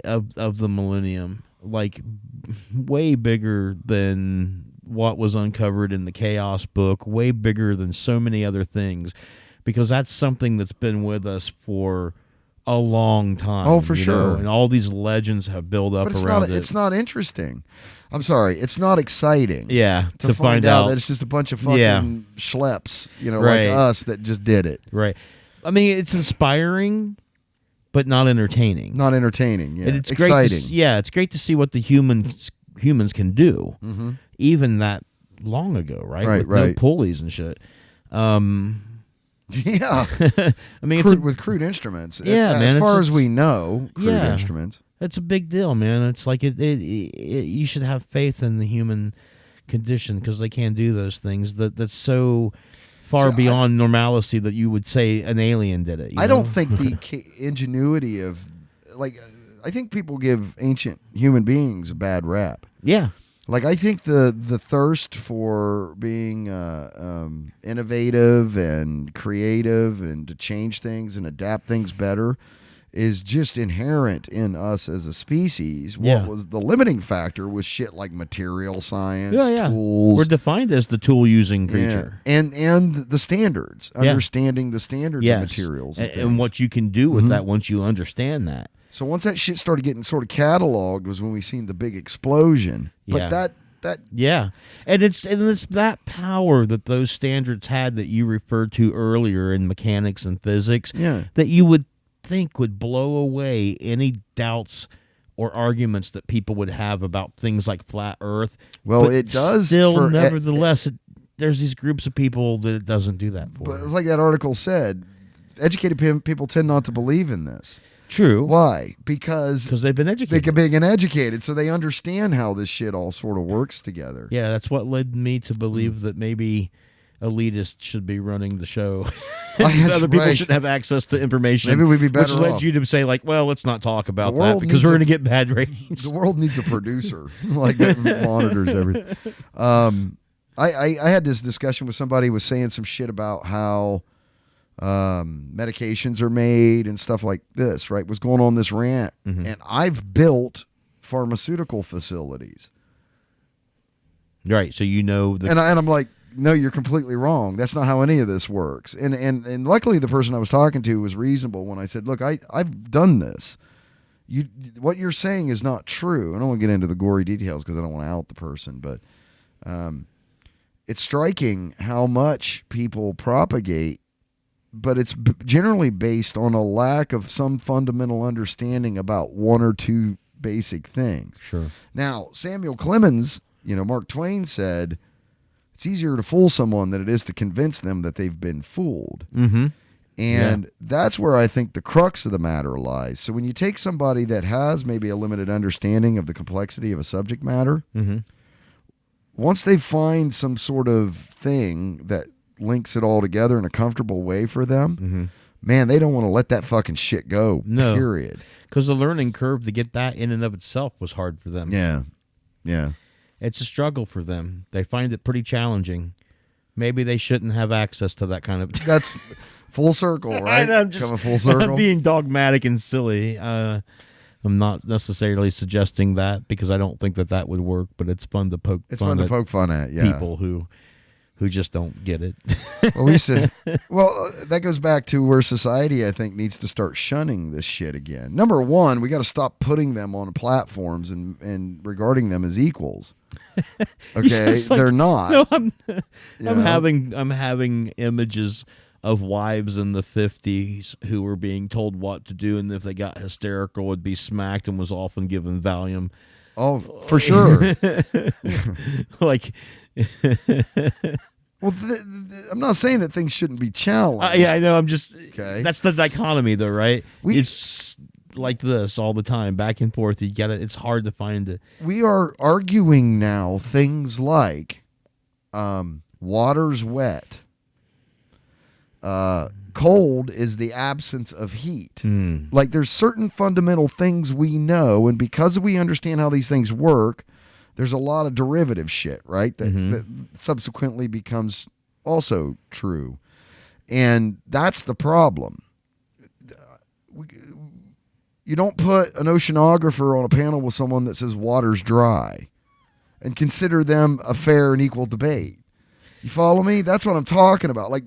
of the millennium. Like, way bigger than what was uncovered in the Chaos book, way bigger than so many other things, because that's something that's been with us for a long time. Oh, for sure. And all these legends have built up But around it. it's not interesting. I'm sorry, it's not exciting. Yeah, to find out that it's just a bunch of fucking schleps, Right. like us that just did it. Right. I mean, it's inspiring, but not entertaining. Not entertaining. Yeah, And it's exciting. Great it's great to see what the humans can do, Mm-hmm. even that long ago, right? Right, With right. no pulleys and shit. Yeah, I mean, with crude instruments. Yeah, as man, far it's- as we know, crude Yeah. instruments. it's a big deal, man. It's like you should have faith in the human condition, because they can't do those things. That's so far So beyond normalcy that you would say an alien did it. I don't think the ingenuity of, I think people give ancient human beings a bad rap. Yeah. Like, I think the thirst for being innovative and creative and to change things and adapt things better is just inherent in us as a species. What Yeah. was the limiting factor was shit like material science, Yeah. tools. We're defined as the tool-using creature. And the standards, Yeah. understanding the standards Yes. of materials. And, and things. what you can do with Mhm. that once you understand that. So once that shit started getting sort of cataloged was when we seen the big explosion. But Yeah. that Yeah, and it's that power that those standards had that you referred to earlier in mechanics and physics, Yeah. that you would think would blow away any doubts or arguments that people would have about things like flat Earth. Well, But it does still, for- nevertheless, there's these groups of people that it doesn't do that for. But it's like that article said, educated people tend not to believe in this. True, Why? Because they've been they educated. can be educated, so they understand how this shit all sort of works together. Yeah, that's what led me to believe that maybe elitists should be running the show. That's Other people right. should have access to information. Maybe we'd be better Which led off. you to say, like, well, let's not talk about The that world because needs we're a- going to get bad ratings. The world needs a producer like that monitors everything. I had this discussion with somebody who was saying some shit about how medications are made and stuff like this, right? Was going on this rant. Mm-hmm. And I've built pharmaceutical facilities. Right, so you know the And I'm like, no, you're completely wrong. That's not how any of this works. And luckily the person I was talking to was reasonable when I said, look, I've done this. What you're saying is not true. I don't want to get into the gory details because I don't want to out the person, but it's striking how much people propagate, but it's generally based on a lack of some fundamental understanding about one or two basic things. Sure. Now, Samuel Clemens, Mark Twain said, it's easier to fool someone than it is to convince them that they've been fooled. Mm-hmm. And that's where I think the crux of the matter lies. So when you take somebody that has maybe a limited understanding of the complexity of a subject matter, Mm-hmm. once they find some sort of thing that links it all together in a comfortable way for them, man, they don't want to let that fucking shit go, No. period. Because the learning curve to get that in and of itself was hard for them. Yeah. It's a struggle for them. They find it pretty challenging. Maybe they shouldn't have access to that kind of... That's full circle, right? I'm just Coming full circle. I'm being dogmatic and silly. I'm not necessarily suggesting that because I don't think that would work, but it's fun to poke fun at fun at, yeah. people who just don't get it. Well, that goes back to where society, I think, needs to start shunning this shit again. Number one, we got to stop putting them on platforms and regarding them as equals. Okay, Just like- they're not. No, I'm You I'm know? having images of wives in the 50s who were being told what to do, and if they got hysterical, would be smacked and was often given Valium. Oh, for sure. Like, Well, I'm not saying that things shouldn't be challenged. yeah, I know. I'm just Okay. That's the dichotomy, though, right? We- It's like this all the time, back and forth. You get it. It's hard to find it. We are arguing now things like water's wet. cold is the absence of heat. Hmm. Like there's certain fundamental things we know, and because we understand how these things work, there's a lot of derivative shit, right? That subsequently becomes also true. And that's the problem. You don't put an oceanographer on a panel with someone that says water's dry and consider them a fair and equal debate. You follow me? That's what I'm talking about. Like,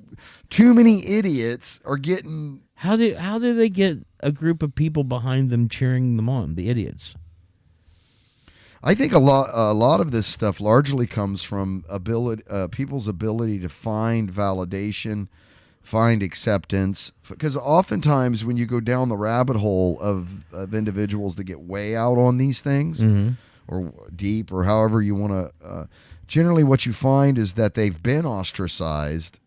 too many idiots are getting... How do they get a group of people behind them cheering them on, the idiots? I think a lot of this stuff largely comes from people's ability to find validation, find acceptance. Because oftentimes when you go down the rabbit hole of individuals that get way out on these things, or deep, or however you want to... generally what you find is that they've been ostracized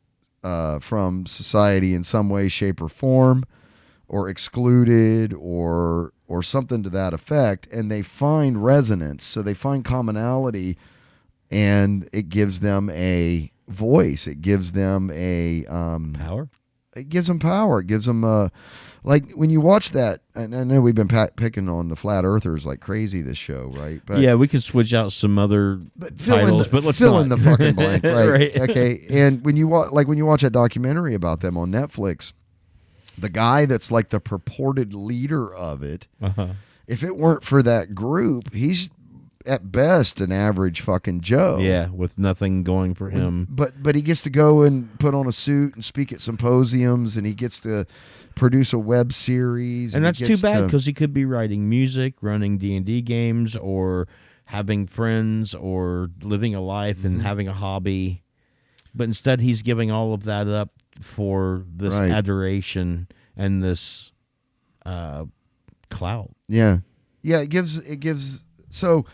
from society in some way, shape, or form, or excluded, or something to that effect, and they find resonance. So they find commonality, and it gives them a voice. It gives them a Power? It gives them power. It gives them like when you watch that, and I know we've been picking on the flat earthers like crazy this show, right? But yeah, we could switch out some other titles, but let's fill not. in the fucking blank, right? Right. Okay. And when you watch that documentary about them on Netflix, the guy that's like the purported leader of it, if it weren't for that group, he's at best an average fucking Joe. Yeah, with nothing going for him. But he gets to go and put on a suit and speak at symposiums, and he gets to produce a web series, And that's too bad, because he could be writing music, running D&D games, or having friends, or living a life and having a hobby. But instead, he's giving all of that up for this adoration and this clout. Yeah. It gives so,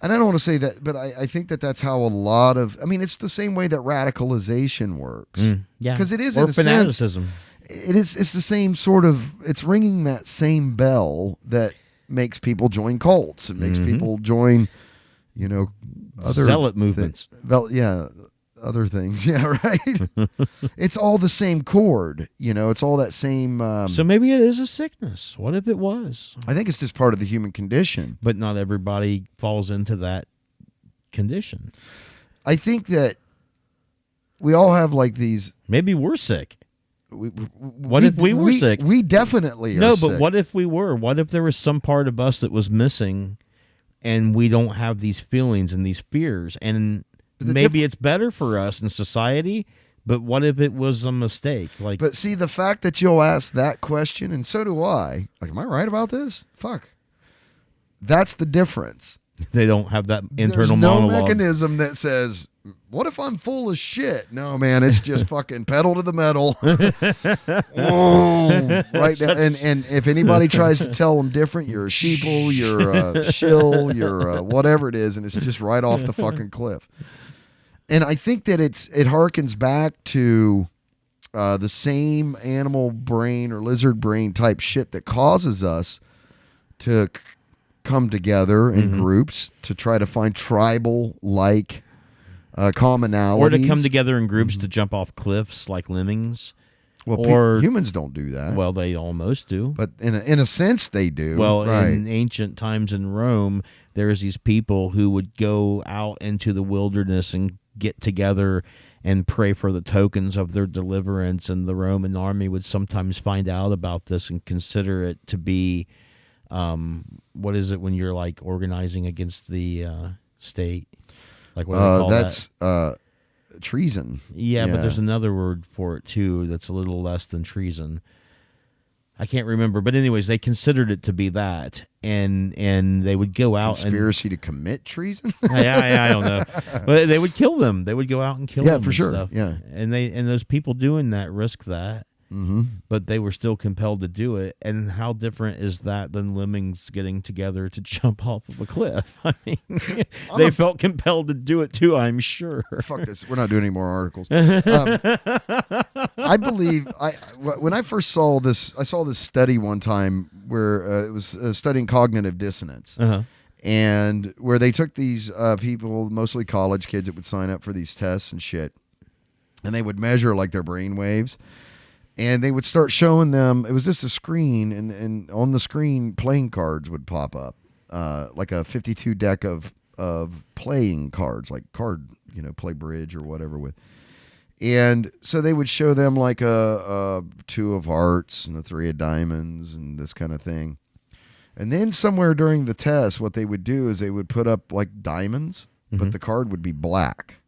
and I don't want to say that, but I think that's how a lot of, I mean, it's the same way that radicalization works. Yeah. Because it is, or in a fanaticism. sense, it's the same sort of, it's ringing that same bell that makes people join cults and makes people join, other zealot movements. Other things. Yeah, right. It's all the same chord, it's all that same. So maybe it is a sickness. What if it was? I think it's just part of the human condition. But not everybody falls into that condition. I think that we all have like these. Maybe we're sick. What if we were sick? We definitely are No, sick. but what if we were? What if there was some part of us that was missing, and we don't have these feelings and these fears? And maybe it's better for us in society, but what if it was a mistake? But see, the fact that you'll ask that question, and so do I. Like, am I right about this? Fuck. That's the difference. They don't have that internal There's no monologue. mechanism that says, what if I'm full of shit? No, man, it's just fucking pedal to the metal. Right now. And if anybody tries to tell them different, you're a sheeple, you're a shill, you're a whatever it is, and it's just right off the fucking cliff. And I think that it harkens back to the same animal brain or lizard brain type shit that causes us to come together in groups to try to find tribal-like commonalities. Or to come together in groups to jump off cliffs like lemmings. Well, humans don't do that. Well, they almost do. But in a sense, they do. Well, right. in ancient times in Rome, there's these people who would go out into the wilderness and get together and pray for the tokens of their deliverance, and the Roman army would sometimes find out about this and consider it to be what is it when you're like organizing against the state? Like what do they call that's treason. Yeah, but there's another word for it too that's a little less than treason. I can't remember, but anyways, they considered it to be that, and they would go out conspiracy to commit treason. I don't know, but they would kill them. They would go out and kill them. Yeah, for sure. Stuff. Yeah, and those people doing that risk that. But they were still compelled to do it. And how different is that than lemmings getting together to jump off of a cliff? I mean, they felt compelled to do it too, I'm sure. Fuck this. We're not doing any more articles. I believe when I first saw this, I saw this study one time where it was studying cognitive dissonance. And where they took these people, mostly college kids that would sign up for these tests and shit, and they would measure like their brain waves. And they would start showing them. It was just a screen, and on the screen, playing cards would pop up, like a 52 deck of playing cards, like play bridge or whatever with. And so they would show them like a 2 of hearts and a 3 of diamonds and this kind of thing. And then somewhere during the test, what they would do is they would put up like diamonds, but the card would be black.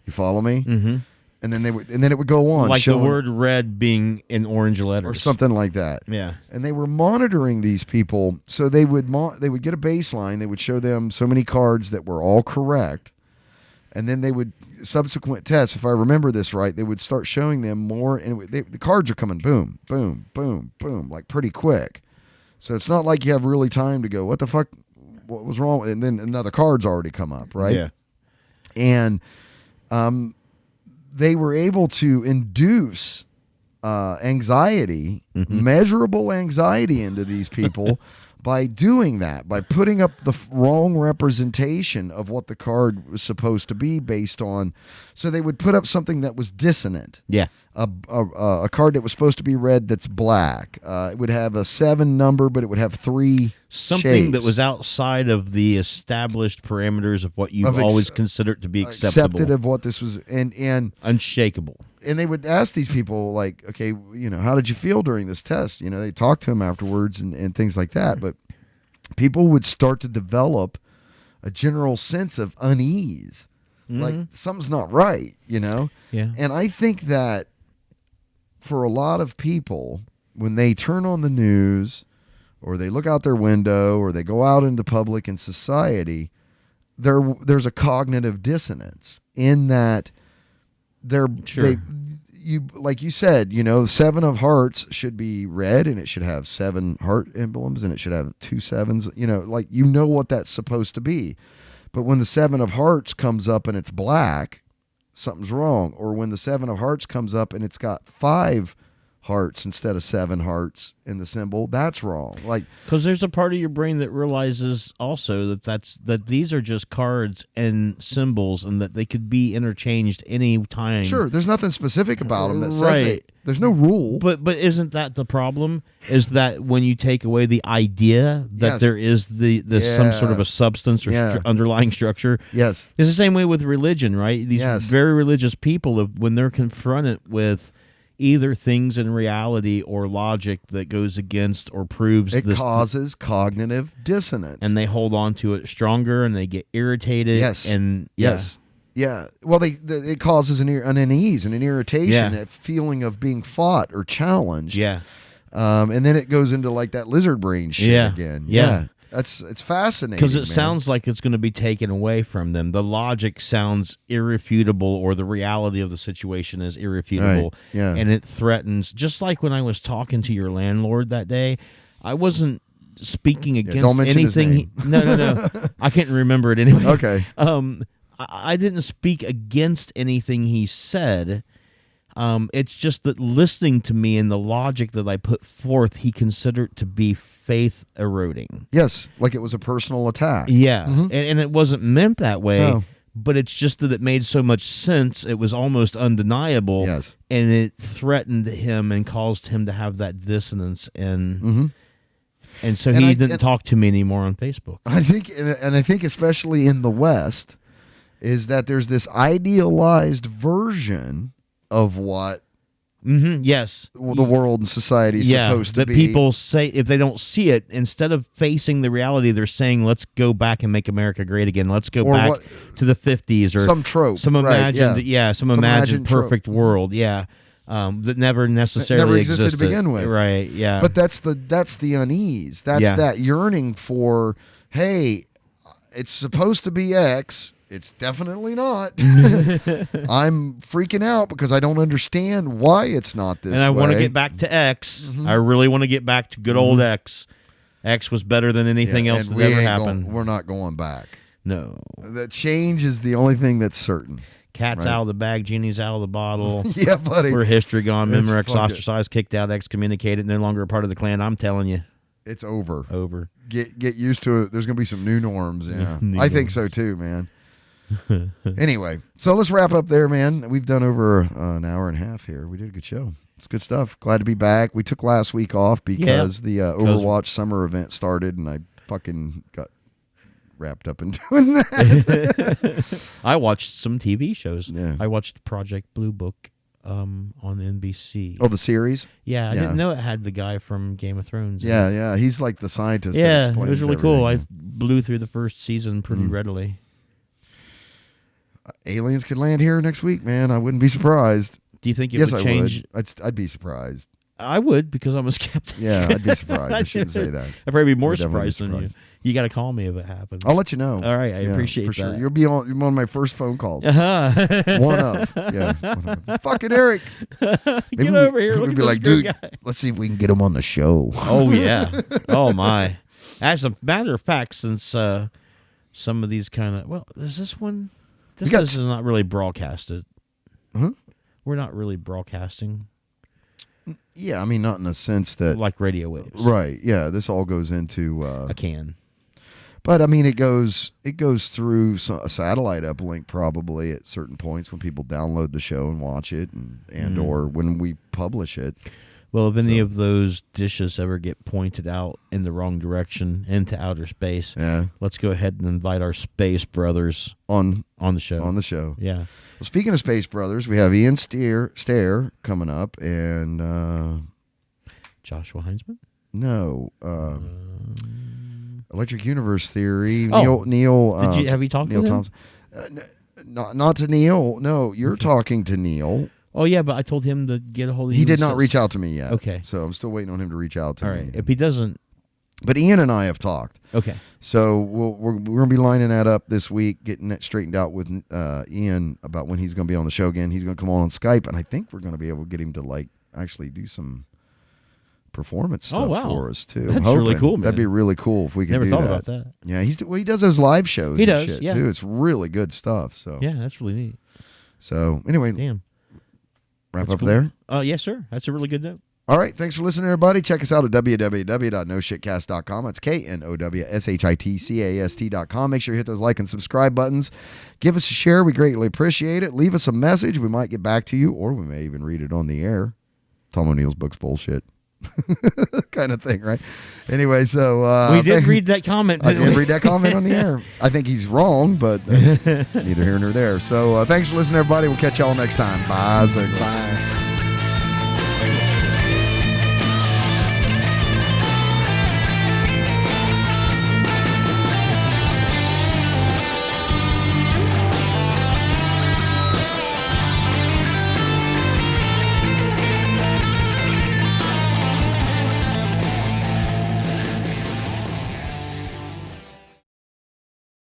You follow me? Mm-hmm. And then it would go on, like the word red being in orange letters or something like that. Yeah. And they were monitoring these people, so they would get a baseline. They would show them so many cards that were all correct, and then they would subsequent tests. If I remember this right, they would start showing them more, and the cards are coming boom, boom, boom, boom, like pretty quick. So it's not like you have really time to go, what the fuck, what was wrong? And then another card's already come up, right? Yeah. And they were able to induce anxiety, measurable anxiety into these people by doing that, by putting up the wrong representation of what the card was supposed to be based on. So they would put up something that was dissonant. Yeah. A card that was supposed to be red that's black. It would have a 7 number, but it would have 3 something shapes. that was outside of the established parameters of what you've always considered to be acceptable. Accepted of what this was, and unshakable. And they would ask these people, like, okay, how did you feel during this test? They talked to them afterwards and things like that. But people would start to develop a general sense of unease. Like, something's not right, Yeah. And I think that for a lot of people, when they turn on the news or they look out their window or they go out into public and society, there's a cognitive dissonance in that like you said, the 7 of hearts should be red and it should have 7 heart emblems and it should have 2 sevens, what that's supposed to be. But when the 7 of hearts comes up and it's black, something's wrong. Or when the 7 of hearts comes up and it's got 5 hearts instead of 7 hearts in the symbol, that's wrong. Like, because there's a part of your brain that realizes also that these are just cards and symbols, and that they could be interchanged any time. Sure, there's nothing specific about them that says there's no rule. But isn't that the problem? Is that when you take away the idea that there is some sort of a substance or underlying structure? Yes, it's the same way with religion, right? These very religious people, when they're confronted with either things in reality or logic that goes against or proves it causes cognitive dissonance, and they hold on to it stronger and they get irritated. Yeah. Well, it causes an unease and an irritation, a feeling of being fought or challenged. Yeah. And then it goes into like that lizard brain shit again. Yeah. It's fascinating because it sounds like it's going to be taken away from them. The logic sounds irrefutable, or the reality of the situation is irrefutable. Right. Yeah. And it threatens, just like when I was talking to your landlord that day, I wasn't speaking against don't mention anything. His name. No. I can't remember it anyway. Okay. I didn't speak against anything he said. It's just that listening to me and the logic that I put forth, he considered to be faith eroding. Yes, like it was a personal attack. Yeah, and it wasn't meant that way. No. But it's just that it made so much sense, it was almost undeniable. Yes. And it threatened him and caused him to have that dissonance. And so he didn't talk to me anymore on Facebook. I think, and I think especially in the West, is that there's this idealized version of what yes, the world and society is supposed to be. That people say, if they don't see it, instead of facing the reality, they're saying, let's go back and make America great again. Let's go back to the 50s, or some trope. Some imagined, some imagined perfect trope. World. Yeah. That never necessarily existed to begin with. Right, yeah. But that's the unease. That's that yearning for, hey, it's supposed to be X. It's definitely not. I'm freaking out because I don't understand why it's not this way. And I want to get back to X. I really want to get back to good old X. X was better than anything else that ever happened. We're not going back. No. That change is the only thing that's certain. Cat's out of the bag, genie's out of the bottle. Yeah, buddy. We're history gone, Memorex ostracized, kicked out, excommunicated, no longer a part of the clan. I'm telling you. It's over. Over. Get used to it. There's going to be some new norms, yeah. I think so too, man. Anyway, so let's wrap up there, man. We've done over an hour and a half here. We did a good show. It's good stuff. Glad to be back. We took last week off because the Overwatch summer event started, and I fucking got wrapped up in doing that. I watched some TV shows. Yeah. I watched Project Blue Book on NBC. Oh, the series? Yeah, I didn't know it had the guy from Game of Thrones. Yeah. He's like the scientist. that Yeah, it explains was really cool. I everything. blew through the first season pretty readily. Aliens could land here next week, man. I wouldn't be surprised. Do you think it Yes, would I change? would. I'd be surprised. I would, because I'm a skeptic. Yeah, I'd be surprised. I shouldn't say that. I'd probably be more I'd definitely be surprised than you. surprised. You got to call me if it happens. I'll let you know. All right, I appreciate for sure. that. You'll be on one of my first phone calls. Uh-huh. One of. Yeah. One of. Fucking Eric. Get over here. Look We'd at be this like, good dude, guy. let's see if we can get him on the show. Oh, yeah. Oh, my. As a matter of fact, since some of these kind of... Well, is this one... This is not really broadcasted. Huh? We're not really broadcasting. Yeah, I mean, not in the sense that... Like radio waves. Right, yeah. This all goes into... A can. But, I mean, it goes through a satellite uplink probably at certain points when people download the show and watch it and or when we publish it. Well, if any of those dishes ever get pointed out in the wrong direction into outer space, let's go ahead and invite our space brothers on the show. On the show. Yeah. Well, speaking of space brothers, we have Ian Stair coming up and... Joshua Heinzman? No. Electric Universe Theory. Oh. Neil. Have you talked Neil to him? Thompson. Not to Neil. No, you're talking to Neil. Oh, yeah, but I told him to get a hold of you. He did not reach out to me yet. Okay. So I'm still waiting on him to reach out to me. All right. If he doesn't... But Ian and I have talked. Okay. So we're going to be lining that up this week, getting that straightened out with Ian about when he's going to be on the show again. He's going to come on Skype, and I think we're going to be able to get him to actually do some performance stuff for us too. That's really cool, man. That'd be really cool if we could Never do thought that. about that. Yeah, he does those live shows He and does, shit yeah. too. It's really good stuff. So Yeah, that's really neat. So anyway, Damn. Wrap That's up cool. there. Yes, sir. That's a really good note. All right. Thanks for listening, everybody. Check us out at www.noshitcast.com. That's KNOWSHITCAST.com. Make sure you hit those like and subscribe buttons. Give us a share. We greatly appreciate it. Leave us a message. We might get back to you, or we may even read it on the air. Tom O'Neill's book's bullshit. Kind of thing, right? Anyway, so... we did read that comment, I didn't did we? read that comment on the air. I think he's wrong, but that's neither here nor there. So thanks for listening, everybody. We'll catch y'all next time. Bye. Bye.